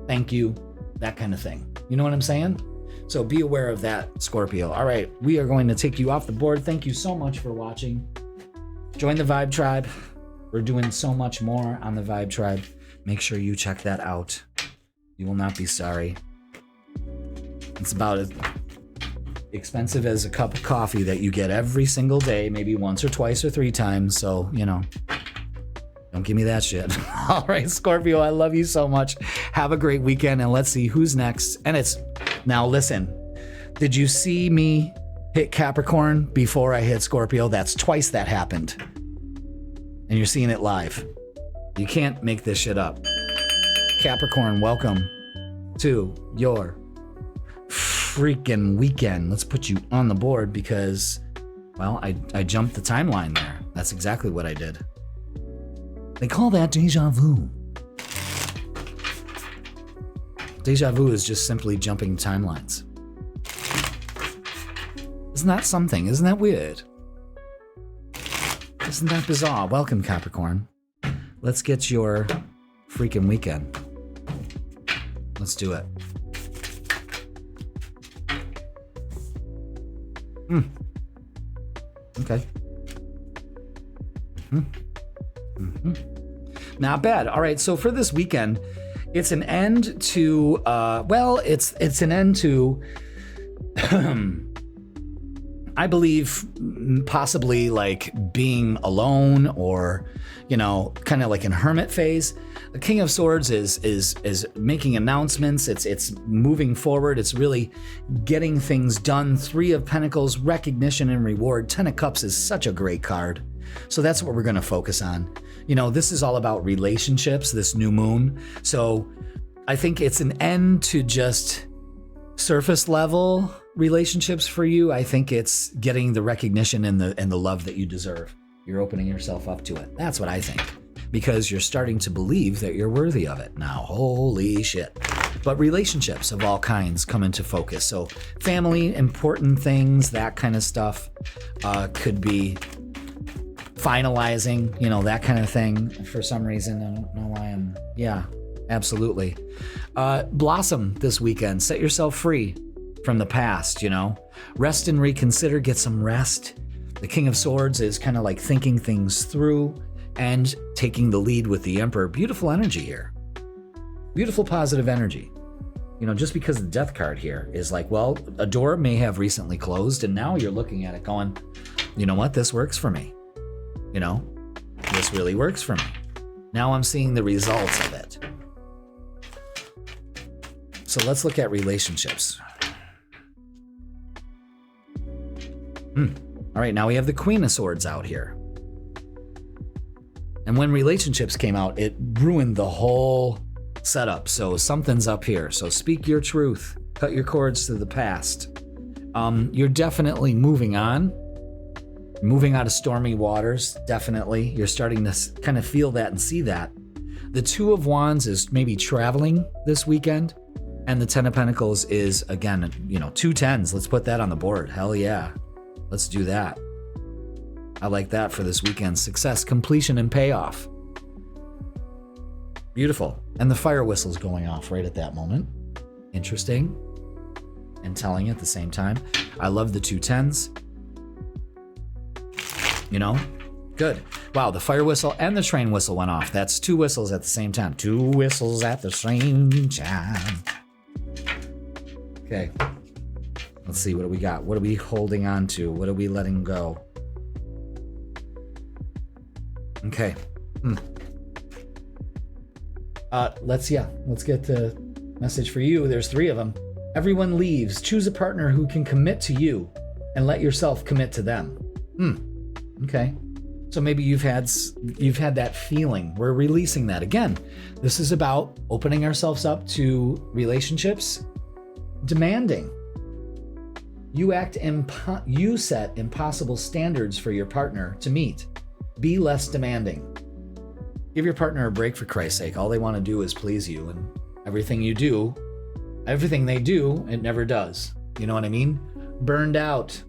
thank you, that kind of thing. You know what I'm saying? So be aware of that, Scorpio. All right, we are going to take you off the board. Thank you so much for watching. Join the Vibe Tribe. We're doing so much more on the Vibe Tribe. Make sure you check that out. You will not be sorry. It's about as expensive as a cup of coffee that you get every single day, maybe once or twice or three times. So, you know, don't give me that shit. All right, Scorpio, I love you so much. Have a great weekend, and let's see who's next. And it's, now listen, did you see me hit Capricorn before I hit Scorpio? That's twice that happened. And you're seeing it live. You can't make this shit up. Capricorn, welcome to your freaking weekend. Let's put you on the board because, well, I jumped the timeline there. That's exactly what I did. They call that deja vu. Deja vu is just simply jumping timelines. Isn't that something? Isn't that weird? Isn't that bizarre? Welcome, Capricorn. Let's get your freaking weekend. Let's do it. Okay. Not bad. All right, so for this weekend, it's an end to, it's an end to, I believe, possibly like being alone or, kind of like in hermit phase. The King of Swords is making announcements. It's moving forward. It's really getting things done. 3 of Pentacles, recognition and reward. 10 of Cups is such a great card. So that's what we're going to focus on. This is all about relationships, this new moon. So I think it's an end to just surface level relationships for you. I think it's getting the recognition and the love that you deserve. You're opening yourself up to it. That's what I think. Because you're starting to believe that you're worthy of it now. Holy shit. But relationships of all kinds come into focus. So family, important things, that kind of stuff could be finalizing, that kind of thing for some reason. I don't know why yeah, absolutely. Blossom this weekend. Set yourself free from the past, Rest and reconsider, get some rest. The King of Swords is kind of like thinking things through and taking the lead with the Emperor. Beautiful energy here. Beautiful positive energy. Just because the Death card here is like, well, a door may have recently closed and now you're looking at it going, you know what, this works for me. This really works for me. Now I'm seeing the results of it. So let's look at relationships. All right, now we have the Queen of Swords out here. And when relationships came out, it ruined the whole setup. So something's up here. So speak your truth. Cut your cords to the past. You're definitely moving on. Moving out of stormy waters, definitely. You're starting to kind of feel that and see that. The 2 of Wands is maybe traveling this weekend. And the 10 of Pentacles is, again, 2 10s. Let's put that on the board. Hell yeah. Let's do that. I like that for this weekend. Success, completion, and payoff. Beautiful. And the fire whistle's going off right at that moment. Interesting. And telling at the same time. I love the 2 10s. Good. Wow, the fire whistle and the train whistle went off. That's 2 whistles at the same time. 2 whistles at the same time. Okay. Let's see, what do we got? What are we holding on to? What are we letting go? Okay. Let's get the message for you. There's 3 of them. Everyone leaves. Choose a partner who can commit to you and let yourself commit to them. Okay. So maybe you've had that feeling. We're releasing that. Again, this is about opening ourselves up to relationships, demanding. You set impossible standards for your partner to meet. Be less demanding. Give your partner a break, for Christ's sake. All they want to do is please you, and everything they do, it never does. You know what I mean? Burned out.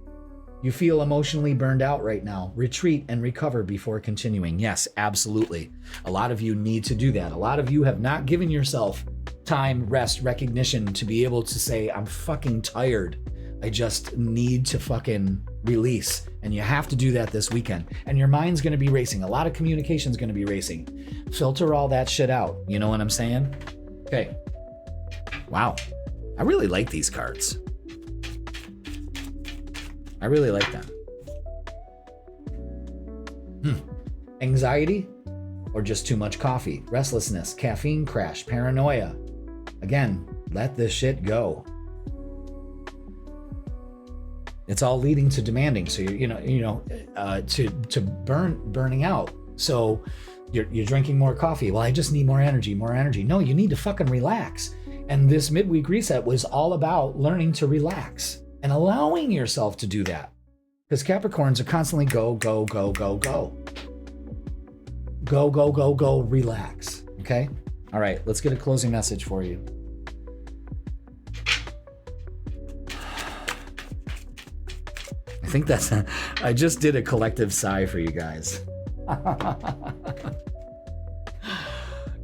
You feel emotionally burned out right now. Retreat and recover before continuing. Yes, absolutely. A lot of you need to do that. A lot of you have not given yourself time, rest, recognition to be able to say, I'm fucking tired. I just need to fucking release. And you have to do that this weekend. And your mind's going to be racing. A lot of communication's going to be racing. Filter all that shit out. You know what I'm saying? Okay. Wow. I really like these cards. I really like them. Anxiety or just too much coffee, restlessness, caffeine crash, paranoia. Again, let this shit go. It's all leading to demanding. So to burning out. So you're drinking more coffee. Well, I just need more energy, more energy. No, you need to fucking relax. And this midweek reset was all about learning to relax and allowing yourself to do that. Because Capricorns are constantly go, go, go, go, go. Go, go, go, go, relax. Okay? All right, let's get a closing message for you. I think that's, I just did a collective sigh for you guys.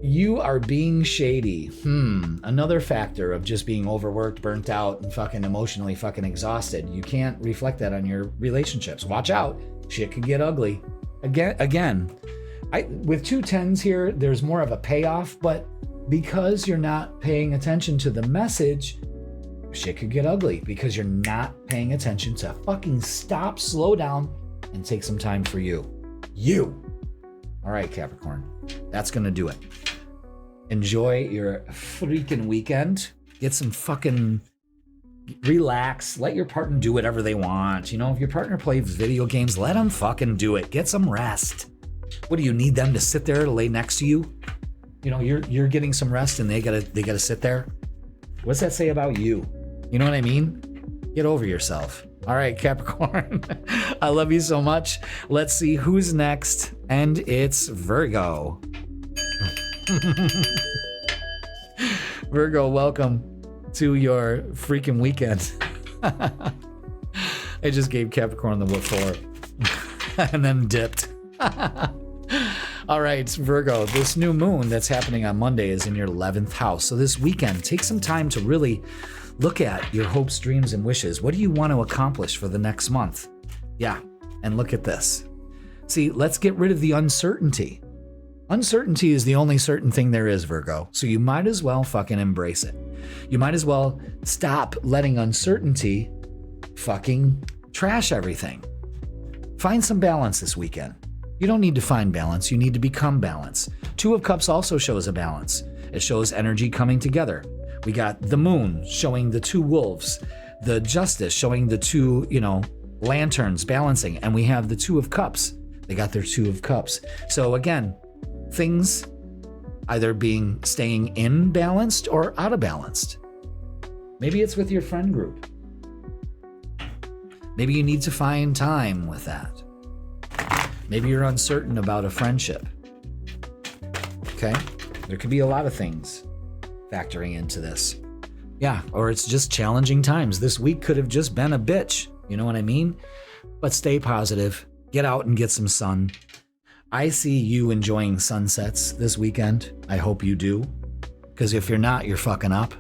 You are being shady. Another factor of just being overworked, burnt out, and fucking emotionally fucking exhausted. You can't reflect that on your relationships. Watch out. Shit could get ugly. Again, with 2 10s here, there's more of a payoff, but because you're not paying attention to the message, shit could get ugly because you're not paying attention to fucking stop, slow down, and take some time for you. All right, Capricorn, that's going to do it. Enjoy your freaking weekend. Get some fucking relax. Let your partner do whatever they want. You know, if your partner plays video games, let them fucking do it. Get some rest. What do you need them to sit there to lay next to you? You know, you're getting some rest and they gotta sit there. What's that say about you? You know what I mean? Get over yourself. All right, Capricorn. I love you so much. Let's see who's next. And it's Virgo. Virgo, welcome to your freaking weekend. I just gave Capricorn the what for and then dipped. All right, Virgo, this new moon that's happening on Monday is in your 11th house. So this weekend, take some time to really look at your hopes, dreams, and wishes. What do you want to accomplish for the next month? Yeah, and look at this. See, let's get rid of the uncertainty. Uncertainty is the only certain thing there is, Virgo. So you might as well fucking embrace it. You might as well stop letting uncertainty fucking trash everything. Find some balance this weekend. You don't need to find balance. You need to become balance. 2 of Cups also shows a balance. It shows energy coming together. We got the moon showing the 2 wolves, the justice showing the 2, lanterns balancing, and we have the 2 of Cups. They got their 2 of Cups. So again, things either staying imbalanced or out of balanced. Maybe it's with your friend group. Maybe you need to find time with that. Maybe you're uncertain about a friendship. Okay? There could be a lot of things factoring into this. Yeah, or it's just challenging times. This week could have just been a bitch. You know what I mean? But stay positive. Get out and get some sun. I see you enjoying sunsets this weekend. I hope you do. Because if you're not, you're fucking up.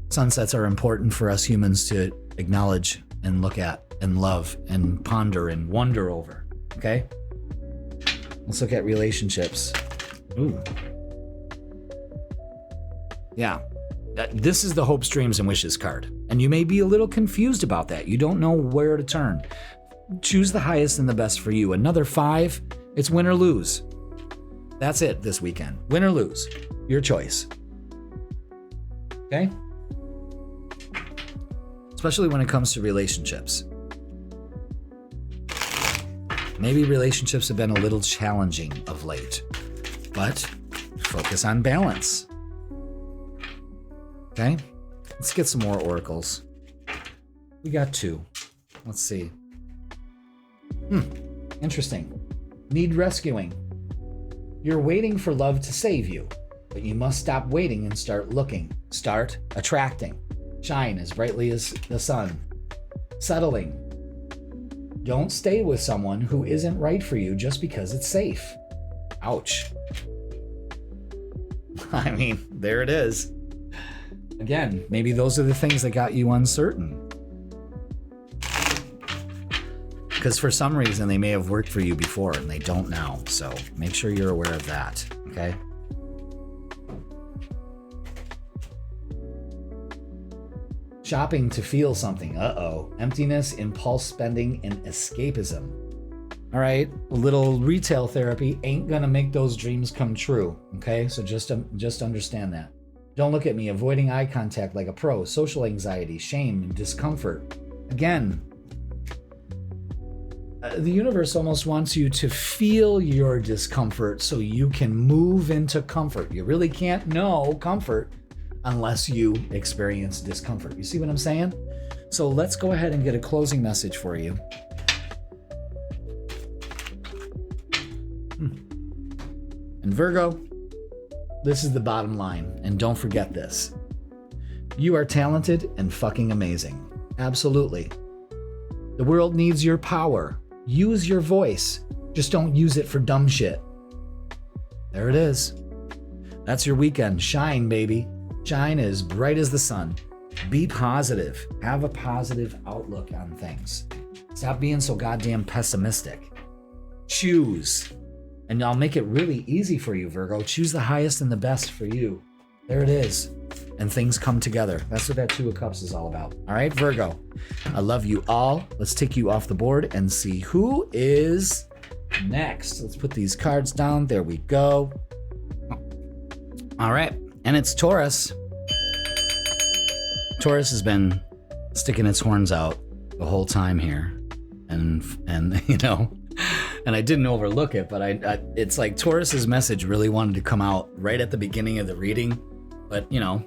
Sunsets are important for us humans to acknowledge and look at and love and ponder and wonder over. Okay? Let's look at relationships. Ooh. Yeah. This is the hopes, dreams, and wishes card. And you may be a little confused about that. You don't know where to turn. Choose the highest and the best for you. Another 5, it's win or lose. That's it this weekend. Win or lose. Your choice. Okay? Especially when it comes to relationships. Maybe relationships have been a little challenging of late, but focus on balance. Okay? Let's get some more oracles. We got 2. Let's see. Interesting. Need rescuing. You're waiting for love to save you, but you must stop waiting and start looking. Start attracting. Shine as brightly as the sun. Settling. Don't stay with someone who isn't right for you just because it's safe. Ouch. I mean, there it is. Again, maybe those are the things that got you uncertain. Because for some reason, they may have worked for you before and they don't now. So make sure you're aware of that, okay? Shopping to feel something. Uh-oh. Emptiness, impulse spending, and escapism. All right, a little retail therapy ain't gonna make those dreams come true, okay? So just understand that. Don't look at me. Avoiding eye contact like a pro. Social anxiety, shame, and discomfort. Again, the universe almost wants you to feel your discomfort so you can move into comfort. You really can't know comfort unless you experience discomfort. You see what I'm saying? So let's go ahead and get a closing message for you. And Virgo, this is the bottom line, and don't forget this. You are talented and fucking amazing. Absolutely. The world needs your power. Use your voice. Just don't use it for dumb shit. There it is. That's your weekend. Shine, baby. Shine as bright as the sun. Be positive. Have a positive outlook on things. Stop being so goddamn pessimistic. Choose. And I'll make it really easy for you, Virgo. Choose the highest and the best for you. There it is. And things come together. That's what that Two of Cups is all about. All right, Virgo. I love you all. Let's take you off the board and see who is next. Let's put these cards down. There we go. All right. And it's Taurus. Taurus has been sticking its horns out the whole time here. And you know, and I didn't overlook it, but it's like Taurus's message really wanted to come out right at the beginning of the reading. But, you know,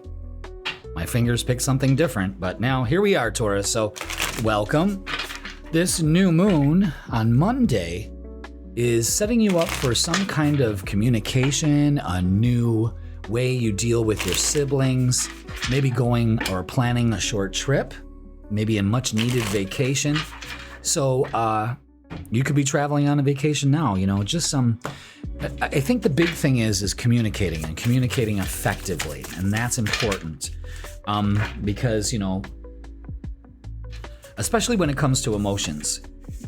my fingers picked something different. But now here we are, Taurus. So welcome. This new moon on Monday is setting you up for some kind of communication, a new way you deal with your siblings, maybe going or planning a short trip, maybe a much needed vacation. So you could be traveling on a vacation now, you know, just some. I think the big thing is communicating and communicating effectively. And that's important because, you know, especially when it comes to emotions,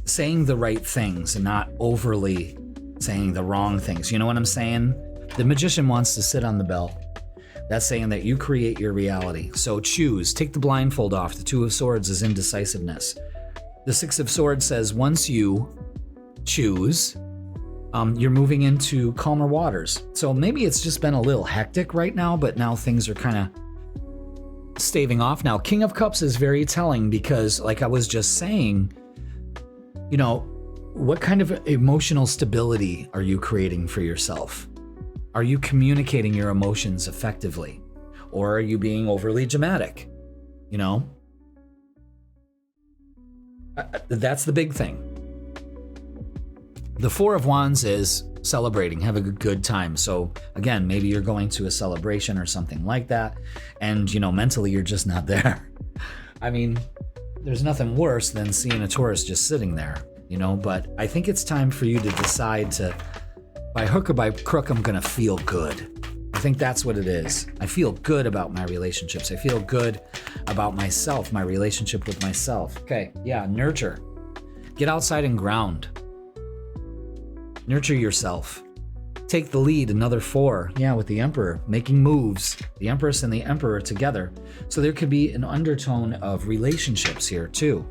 saying the right things and not overly saying the wrong things. You know what I'm saying? The magician wants to sit on the bell. That's saying that you create your reality. So choose, take the blindfold off. The Two of Swords is indecisiveness. The Six of Swords says once you choose, you're moving into calmer waters. So maybe it's just been a little hectic right now, but now things are kind of staving off. Now, King of Cups is very telling because, like I was just saying, you know, what kind of emotional stability are you creating for yourself? Are you communicating your emotions effectively? Or are you being overly dramatic? You know? That's the big thing. The Four of Wands is celebrating, have a good time. So again, maybe you're going to a celebration or something like that, and you know, mentally you're just not there. I mean, there's nothing worse than seeing a Taurus just sitting there, you know, but I think it's time for you to decide to, by hook or by crook, I'm gonna feel good. I think that's what it is. I feel good about my relationships. I feel good about myself, my relationship with myself. Okay, yeah, nurture. Get outside and ground. Nurture yourself. Take the lead, another 4. Yeah, with the Emperor, making moves. The Empress and the Emperor together. So there could be an undertone of relationships here too.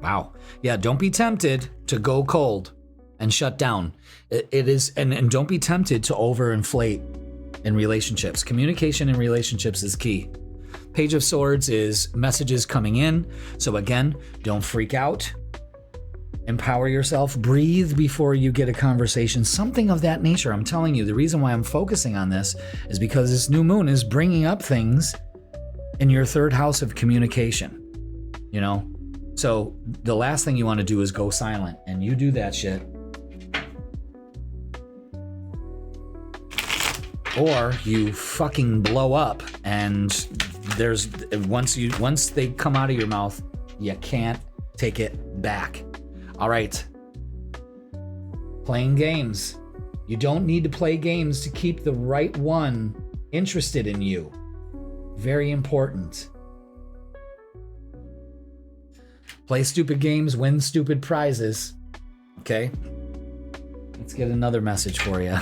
Wow. Yeah, don't be tempted to go cold and shut down. It is, and don't be tempted to overinflate in relationships. Communication in relationships is key. Page of Swords is messages coming in. So again, don't freak out. Empower yourself. Breathe before you get a conversation. Something of that nature. I'm telling you, the reason why I'm focusing on this is because this new moon is bringing up things in your third house of communication. You know? So the last thing you want to do is go silent. And you do that shit. Or you fucking blow up and there's once they come out of your mouth, you can't take it back. All right. Playing games. You don't need to play games to keep the right one interested in you. Very important. Play stupid games, win stupid prizes. Okay? Let's get another message for you.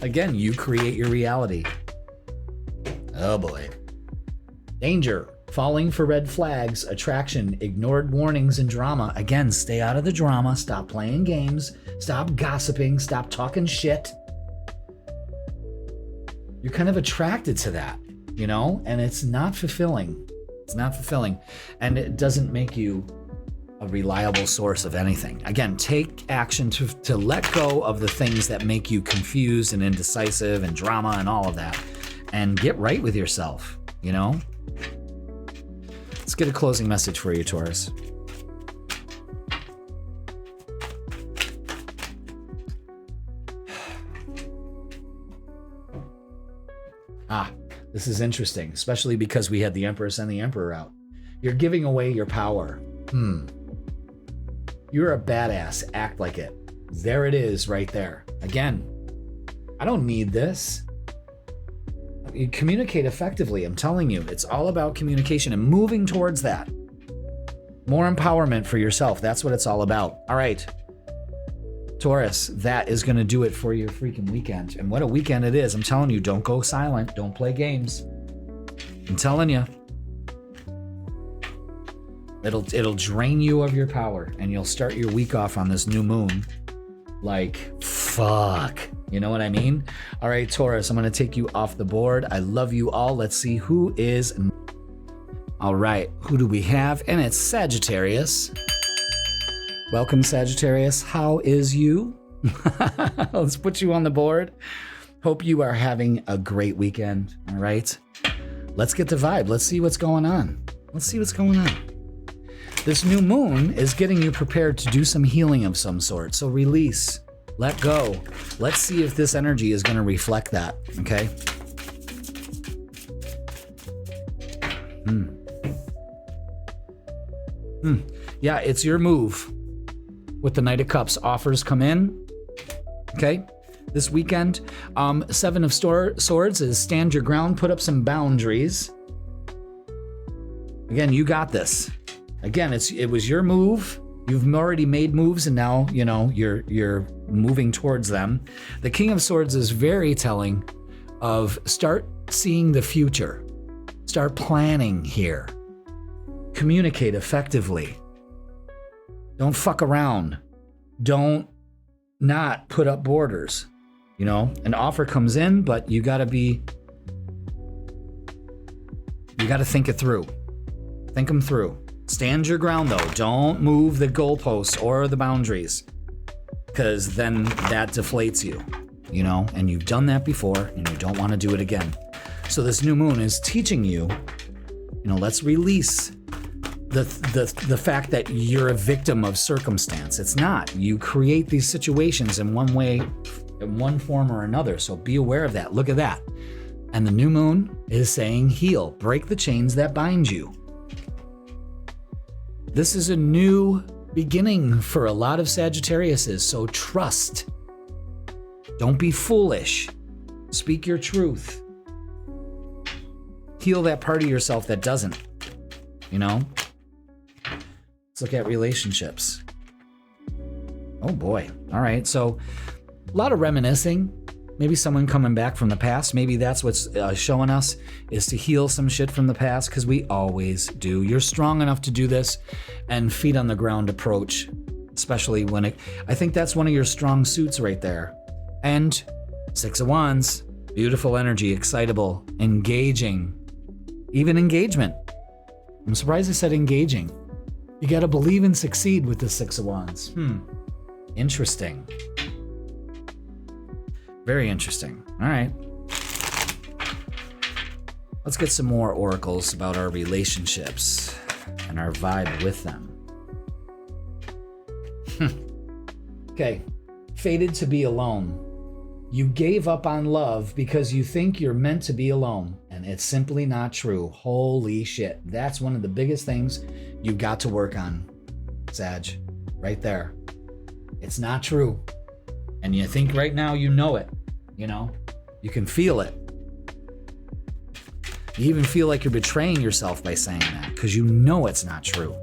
Again, you create your reality. Oh boy. Danger. Falling for red flags, attraction, ignored warnings, and drama. Again, stay out of the drama. Stop playing games. Stop gossiping. Stop talking shit. You're kind of attracted to that. you know, and it's not fulfilling. It's not fulfilling, and it doesn't make you a reliable source of anything. Again, take action to let go of the things that make you confused and indecisive and drama and all of that, and get right with yourself, you know? Let's get a closing message for you, Taurus. This is interesting, especially because we had the Empress and the Emperor out. You're giving away your power. You're a badass. Act like it. There it is right there. Again, I don't need this. You communicate effectively. I'm telling you, it's all about communication and moving towards that. More empowerment for yourself. That's what it's all about. All right. Taurus, that is going to do it for your freaking weekend. And what a weekend it is. I'm telling you, don't go silent. Don't play games. I'm telling you. It'll drain you of your power, and you'll start your week off on this new moon like, fuck. You know what I mean? All right, Taurus, I'm going to take you off the board. I love you all. Let's see who is. All right, who do we have? And it's Sagittarius. Welcome, Sagittarius. How is you? Let's put you on the board. Hope you are having a great weekend. All right. Let's get the vibe. Let's see what's going on. Let's see what's going on. This new moon is getting you prepared to do some healing of some sort. So release, let go. Let's see if this energy is going to reflect that. Okay. Yeah, it's your move. With the Knight of Cups, offers come in. Okay, this weekend. Seven of Swords is stand your ground, put up some boundaries. Again, you got this. Again, it was your move. You've already made moves, and now you know you're moving towards them. The King of Swords is very telling of start seeing the future, start planning here, communicate effectively. Don't fuck around. Don't not put up borders. You know, an offer comes in, but you gotta think it through. Think them through. Stand your ground though. Don't move the goalposts or the boundaries, because then that deflates you, you know, and you've done that before and you don't want to do it again. So this new moon is teaching you, you know, let's release the fact that you're a victim of circumstance. It's not. You create these situations in one way, in one form or another. So be aware of that. Look at that. And the new moon is saying heal, break the chains that bind you. This is a new beginning for a lot of Sagittariuses. So trust. Don't be foolish. Speak your truth. Heal that part of yourself that doesn't, you know? Let's look at relationships. Oh boy. All right. So a lot of reminiscing. Maybe someone coming back from the past. Maybe that's what's showing us is to heal some shit from the past, because we always do. You're strong enough to do this, and feet on the ground approach, especially when I think that's one of your strong suits right there. And Six of Wands, beautiful energy, excitable, engaging, even engagement. I'm surprised I said engaging. You got to believe and succeed with the Six of Wands. Interesting. Very interesting. All right. Let's get some more oracles about our relationships and our vibe with them. Okay. Fated to be alone. You gave up on love because you think you're meant to be alone, and it's simply not true. Holy shit. That's one of the biggest things you've got to work on, Sag. Right there. It's not true. And you think right now you know it. You know? You can feel it. You even feel like you're betraying yourself by saying that, because you know it's not true.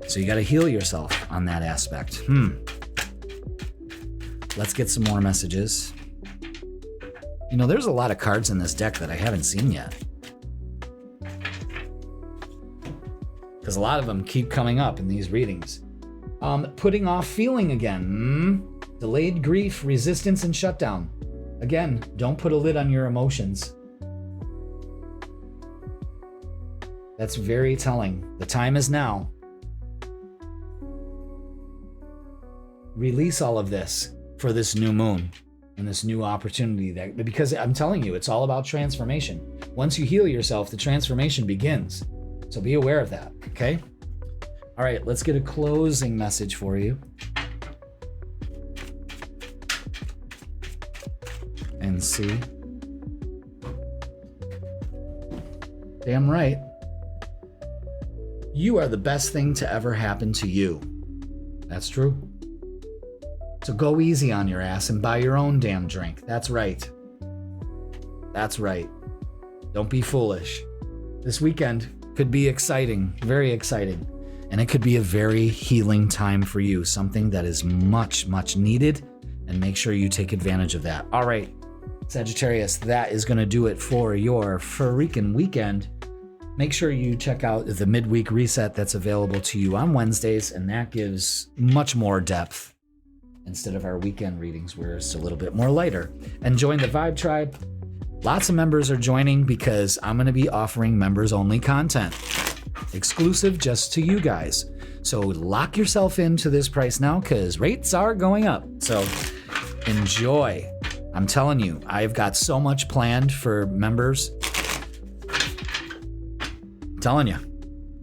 So you got to heal yourself on that aspect. Let's get some more messages. You know, there's a lot of cards in this deck that I haven't seen yet, because a lot of them keep coming up in these readings. Putting off feeling again. Delayed grief, resistance, and shutdown. Again, don't put a lid on your emotions. That's very telling. The time is now. Release all of this for this new moon and this new opportunity, because I'm telling you, it's all about transformation. Once you heal yourself, the transformation begins. So be aware of that, okay? All right, let's get a closing message for you. And see. Damn right. You are the best thing to ever happen to you. That's true. So go easy on your ass and buy your own damn drink. That's right. That's right. Don't be foolish. This weekend could be exciting, very exciting. And it could be a very healing time for you, something that is much, much needed. And make sure you take advantage of that. All right, Sagittarius, that is going to do it for your freaking weekend. Make sure you check out the Midweek Reset that's available to you on Wednesdays, and that gives much more depth instead of our weekend readings where it's a little bit more lighter. And join the Vibe Tribe. Lots of members are joining because I'm going to be offering members-only content, exclusive just to you guys. So lock yourself into this price now because rates are going up. So enjoy. I'm telling you, I've got so much planned for members. Telling you,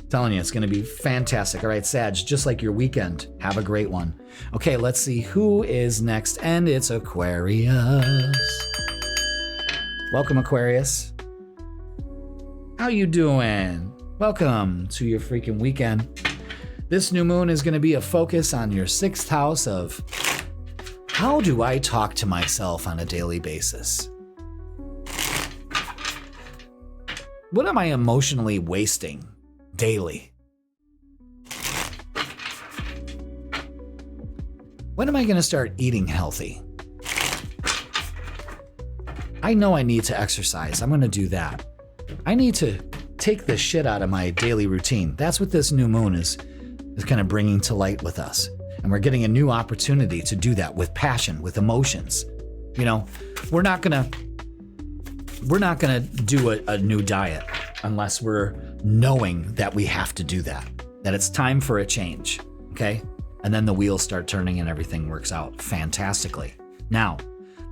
it's going to be fantastic. All right, Sag, just like your weekend, have a great one. Okay, let's see who is next, and it's Aquarius. Welcome, Aquarius. How you doing? Welcome to your freaking weekend. This new moon is going to be a focus on your 6th house of how do I talk to myself on a daily basis? What am I emotionally wasting daily? When am I going to start eating healthy? I know I need to exercise. I'm going to do that. I need to take the shit out of my daily routine. That's what this new moon is kind of bringing to light with us. And we're getting a new opportunity to do that with passion, with emotions. You know, we're not going to do a new diet unless we're knowing that we have to do that it's time for a change, okay? And then the wheels start turning and everything works out fantastically. Now,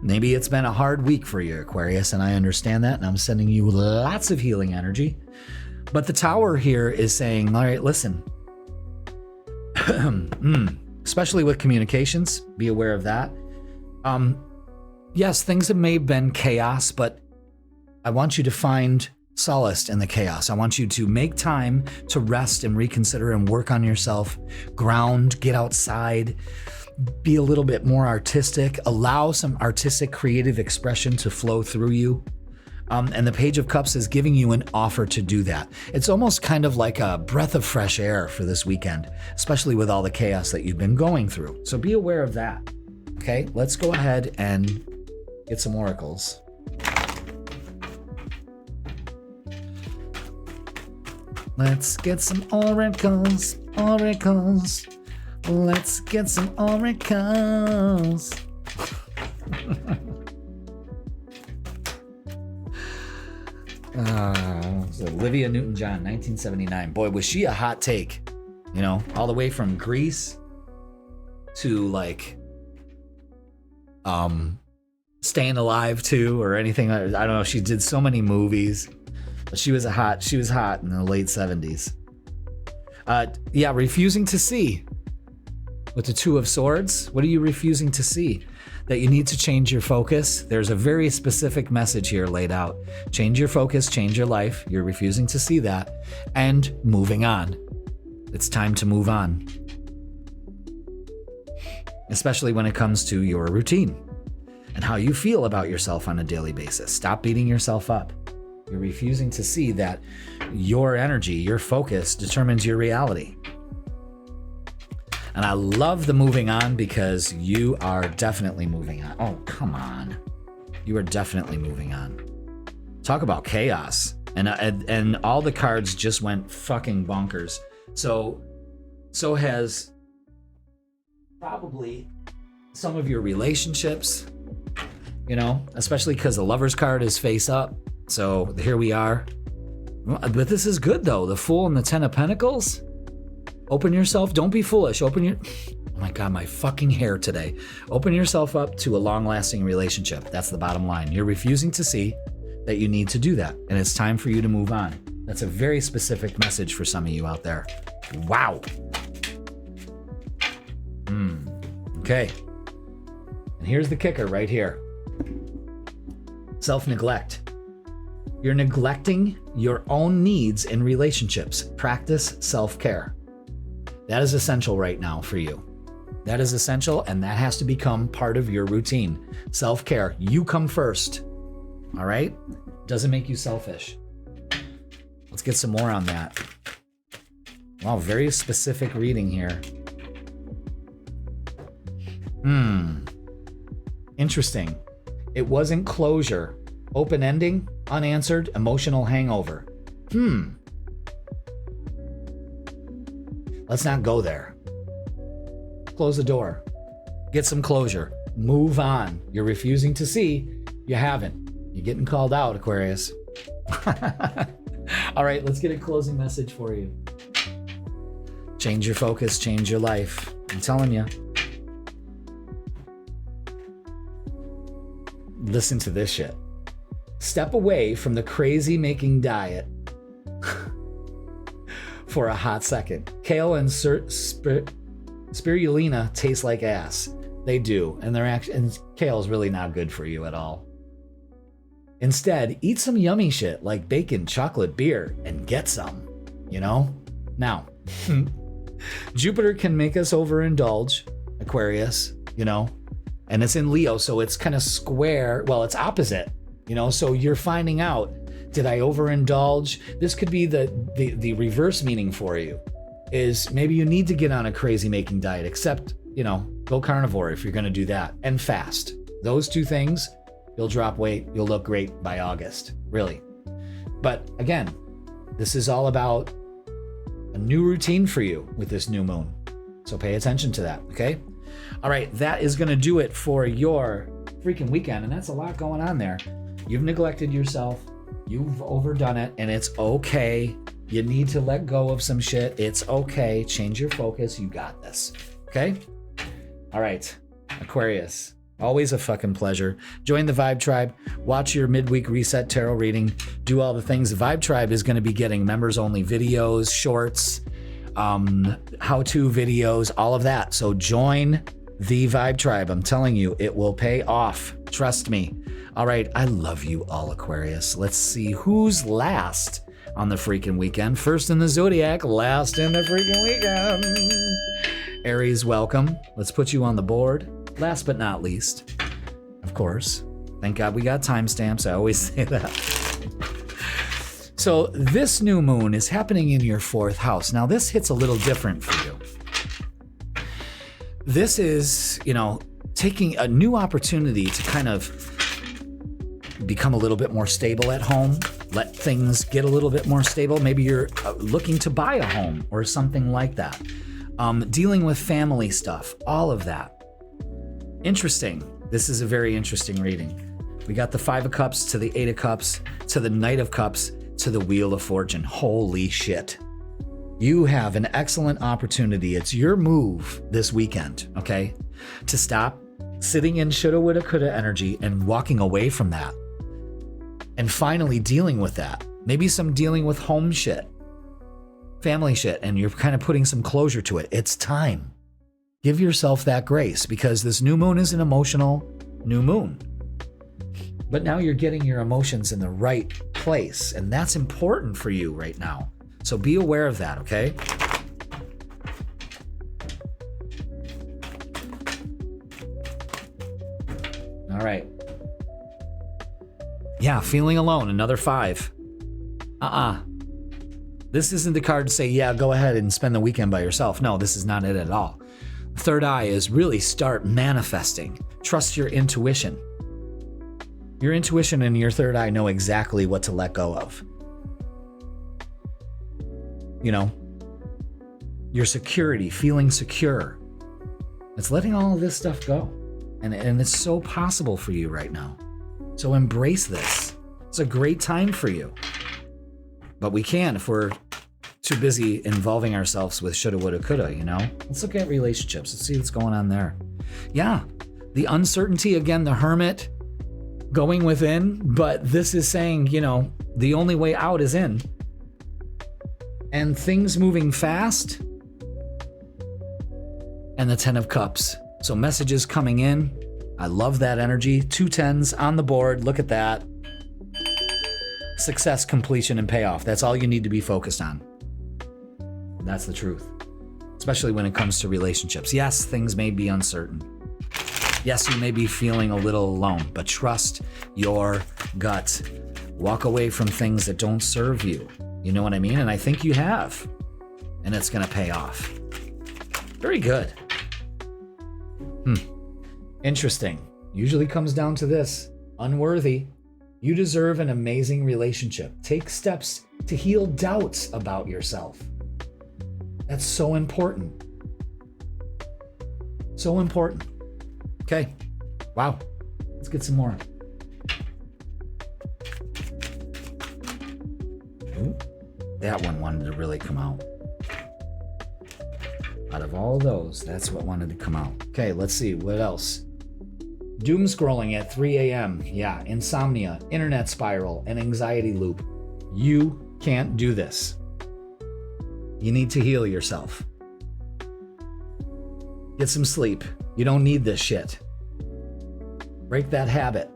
maybe it's been a hard week for you, Aquarius, and I understand that, and I'm sending you lots of healing energy. But the Tower here is saying, all right, listen, especially with communications, be aware of that. Yes, things may have been chaos, but I want you to find solace in the chaos. I want you to make time to rest and reconsider and work on yourself, ground, get outside, be a little bit more artistic, allow some artistic creative expression to flow through you. And the Page of Cups is giving you an offer to do that. It's almost kind of like a breath of fresh air for this weekend, especially with all the chaos that you've been going through. So be aware of that. Okay, let's go ahead and get some oracles. Let's get some oracles. Let's get some oracles. Olivia Newton-John, 1979. Boy, was she a hot take. You know, all the way from Grease to like Staying Alive 2 or anything. I don't know. She did so many movies. But she was hot in the late 70s. Yeah, refusing to see. With the Two of Swords, what are you refusing to see? That you need to change your focus. There's a very specific message here laid out. Change your focus, change your life. You're refusing to see that. And moving on. It's time to move on. Especially when it comes to your routine and how you feel about yourself on a daily basis. Stop beating yourself up. You're refusing to see that your energy, your focus determines your reality. And I love the moving on because you are definitely moving on. Oh, come on. You are definitely moving on. Talk about chaos. And all the cards just went fucking bonkers. So has probably some of your relationships, you know, especially because the Lover's card is face up. So here we are. But this is good though. The Fool and the Ten of Pentacles. Open yourself. Don't be foolish. Oh my God, my fucking hair today. Open yourself up to a long-lasting relationship. That's the bottom line. You're refusing to see that you need to do that, and it's time for you to move on. That's a very specific message for some of you out there. Wow. Okay. And here's the kicker right here. Self-neglect. You're neglecting your own needs in relationships. Practice self-care. That is essential right now for you. That is essential, and that has to become part of your routine. Self-care. You come first. All right? Doesn't make you selfish. Let's get some more on that. Wow, very specific reading here. Interesting. It wasn't closure. Open ending, unanswered, emotional hangover. Let's not go there. Close the door. Get some closure. Move on. You're refusing to see. You haven't. You're getting called out, Aquarius. All right, let's get a closing message for you. Change your focus, change your life. I'm telling you. Listen to this shit. Step away from the crazy making diet for a hot second. Kale and spirulina taste like ass. They do, and kale's really not good for you at all. Instead, eat some yummy shit like bacon, chocolate, beer, and get some, you know? Now, Jupiter can make us overindulge, Aquarius, you know? And it's in Leo, so it's kind of square. Well, it's opposite, you know? So you're finding out, did I overindulge? This could be the reverse meaning for you, is maybe you need to get on a crazy making diet, except, you know, go carnivore if you're going to do that, and fast. Those two things, you'll drop weight, you'll look great by August, really. But again, this is all about a new routine for you with this new moon. So pay attention to that, okay? All right, that is going to do it for your freaking weekend, and that's a lot going on there. You've neglected yourself, you've overdone it, and it's okay. You need to let go of some shit. It's okay. Change your focus. You got this, okay? All right, Aquarius. Always a fucking pleasure. Join the Vibe Tribe. Watch your Midweek Reset tarot reading. Do all the things. The Vibe Tribe is going to be getting members-only videos, shorts, how-to videos, all of that. So join the Vibe Tribe. I'm telling you, it will pay off. Trust me. All right, I love you all, Aquarius. Let's see who's last on the freaking weekend. First in the zodiac, last in the freaking weekend. Aries, welcome. Let's put you on the board. Last but not least, of course, thank God we got timestamps. I always say that. So this new moon is happening in your 4th house. Now this hits a little different for you. This is, you know, taking a new opportunity to kind of become a little bit more stable at home. Let things get a little bit more stable. Maybe you're looking to buy a home or something like that. Dealing with family stuff, all of that. Interesting. This is a very interesting reading. We got the 5 of Cups to the 8 of Cups to the Knight of Cups to the Wheel of Fortune. Holy shit. You have an excellent opportunity. It's your move this weekend, okay? To stop sitting in shoulda, woulda, coulda energy and walking away from that. And finally dealing with that. Maybe some dealing with home shit, family shit, and you're kind of putting some closure to it. It's time. Give yourself that grace, because this new moon is an emotional new moon. But now you're getting your emotions in the right place, and that's important for you right now. So be aware of that, okay? All right. Yeah, feeling alone, another 5. This isn't the card to say, yeah, go ahead and spend the weekend by yourself. No, this is not it at all. Third eye is really start manifesting. Trust your intuition. Your intuition and your third eye know exactly what to let go of. You know, your security, feeling secure. It's letting all of this stuff go. And it's so possible for you right now. So embrace this. It's a great time for you. But we can if we're too busy involving ourselves with shoulda, woulda, coulda, you know? Let's look at relationships. Let's see what's going on there. Yeah, the uncertainty, again, the hermit going within, but this is saying, you know, the only way out is in. And things moving fast. And the 10 of Cups. So messages coming in. I love that energy. 2 10s on the board. Look at that. Success, completion, and payoff. That's all you need to be focused on. That's the truth. Especially when it comes to relationships. Yes, things may be uncertain. Yes, you may be feeling a little alone, but trust your gut. Walk away from things that don't serve you. You know what I mean? And I think you have. And it's going to pay off. Very good. Interesting. Usually comes down to this. Unworthy. You deserve an amazing relationship. Take steps to heal doubts about yourself. That's so important. So important. Okay. Wow. Let's get some more. Ooh, that one wanted to really come out. Out of all those, that's what wanted to come out. Okay, let's see. What else? Doom scrolling at 3 a.m. Yeah, insomnia, internet spiral, and anxiety loop. You can't do this. You need to heal yourself. Get some sleep. You don't need this shit. Break that habit.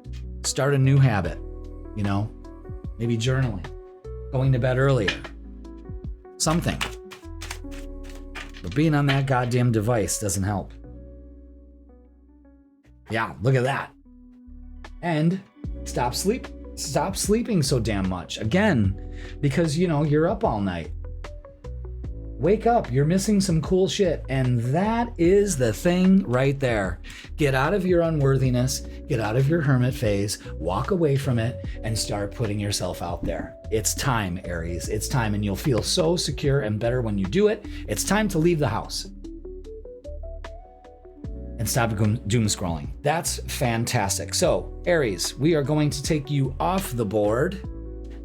Start a new habit. You know, maybe journaling, going to bed earlier, something. But being on that goddamn device doesn't help. Yeah, look at that. And stop sleeping so damn much. Again, because, you know, you're up all night. Wake up, you're missing some cool shit. And that is the thing right there. Get out of your unworthiness, get out of your hermit phase, walk away from it, and start putting yourself out there. It's time, Aries. It's time, and you'll feel so secure and better when you do it. It's time to leave the house. And stop doom scrolling. That's fantastic. So, Aries, we are going to take you off the board.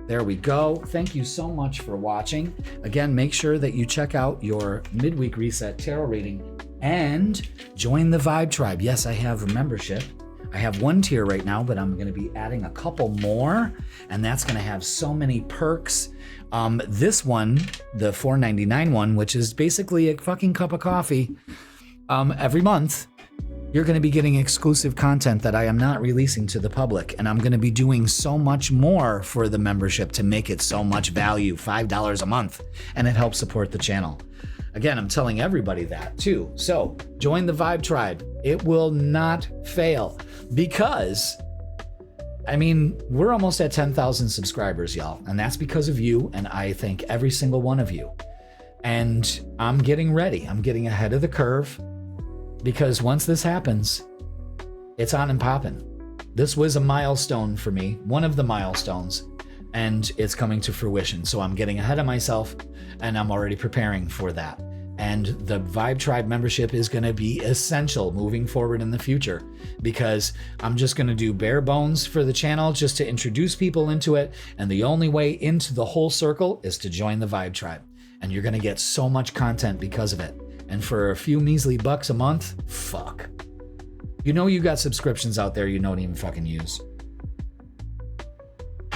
There we go. Thank you so much for watching. Again, make sure that you check out your Midweek Reset tarot reading and join the Vibe Tribe. Yes, I have a membership. I have 1 tier right now, but I'm going to be adding a couple more, and that's going to have so many perks. This one, the $4.99 one, which is basically a fucking cup of coffee every month, you're going to be getting exclusive content that I am not releasing to the public. And I'm going to be doing so much more for the membership to make it so much value, $5 a month. And it helps support the channel. Again, I'm telling everybody that too. So join the Vibe Tribe. It will not fail because, I mean, we're almost at 10,000 subscribers, y'all. And that's because of you. And I thank every single one of you. And I'm getting ready. I'm getting ahead of the curve. Because once this happens, it's on and popping. This was a milestone for me, one of the milestones, and it's coming to fruition. So I'm getting ahead of myself, and I'm already preparing for that. And the Vibe Tribe membership is going to be essential moving forward in the future, because I'm just going to do bare bones for the channel just to introduce people into it. And the only way into the whole circle is to join the Vibe Tribe. And you're going to get so much content because of it. And for a few measly bucks a month, fuck. You know you got subscriptions out there you don't even fucking use.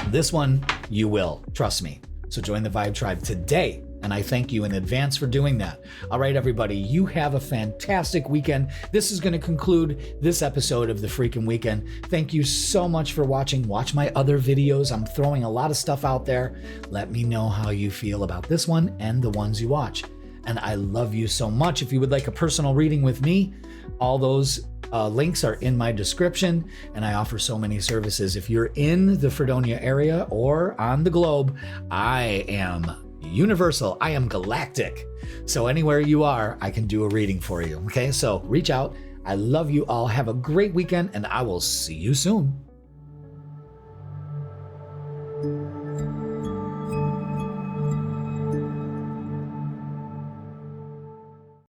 This one, you will. Trust me. So join the Vibe Tribe today. And I thank you in advance for doing that. All right, everybody, you have a fantastic weekend. This is going to conclude this episode of The Freaking Weekend. Thank you so much for watching. Watch my other videos. I'm throwing a lot of stuff out there. Let me know how you feel about this one and the ones you watch. And I love you so much. If you would like a personal reading with me, all those links are in my description. And I offer so many services. If you're in the Fredonia area or on the globe, I am universal. I am galactic. So anywhere you are, I can do a reading for you. Okay, so reach out. I love you all. Have a great weekend, and I will see you soon.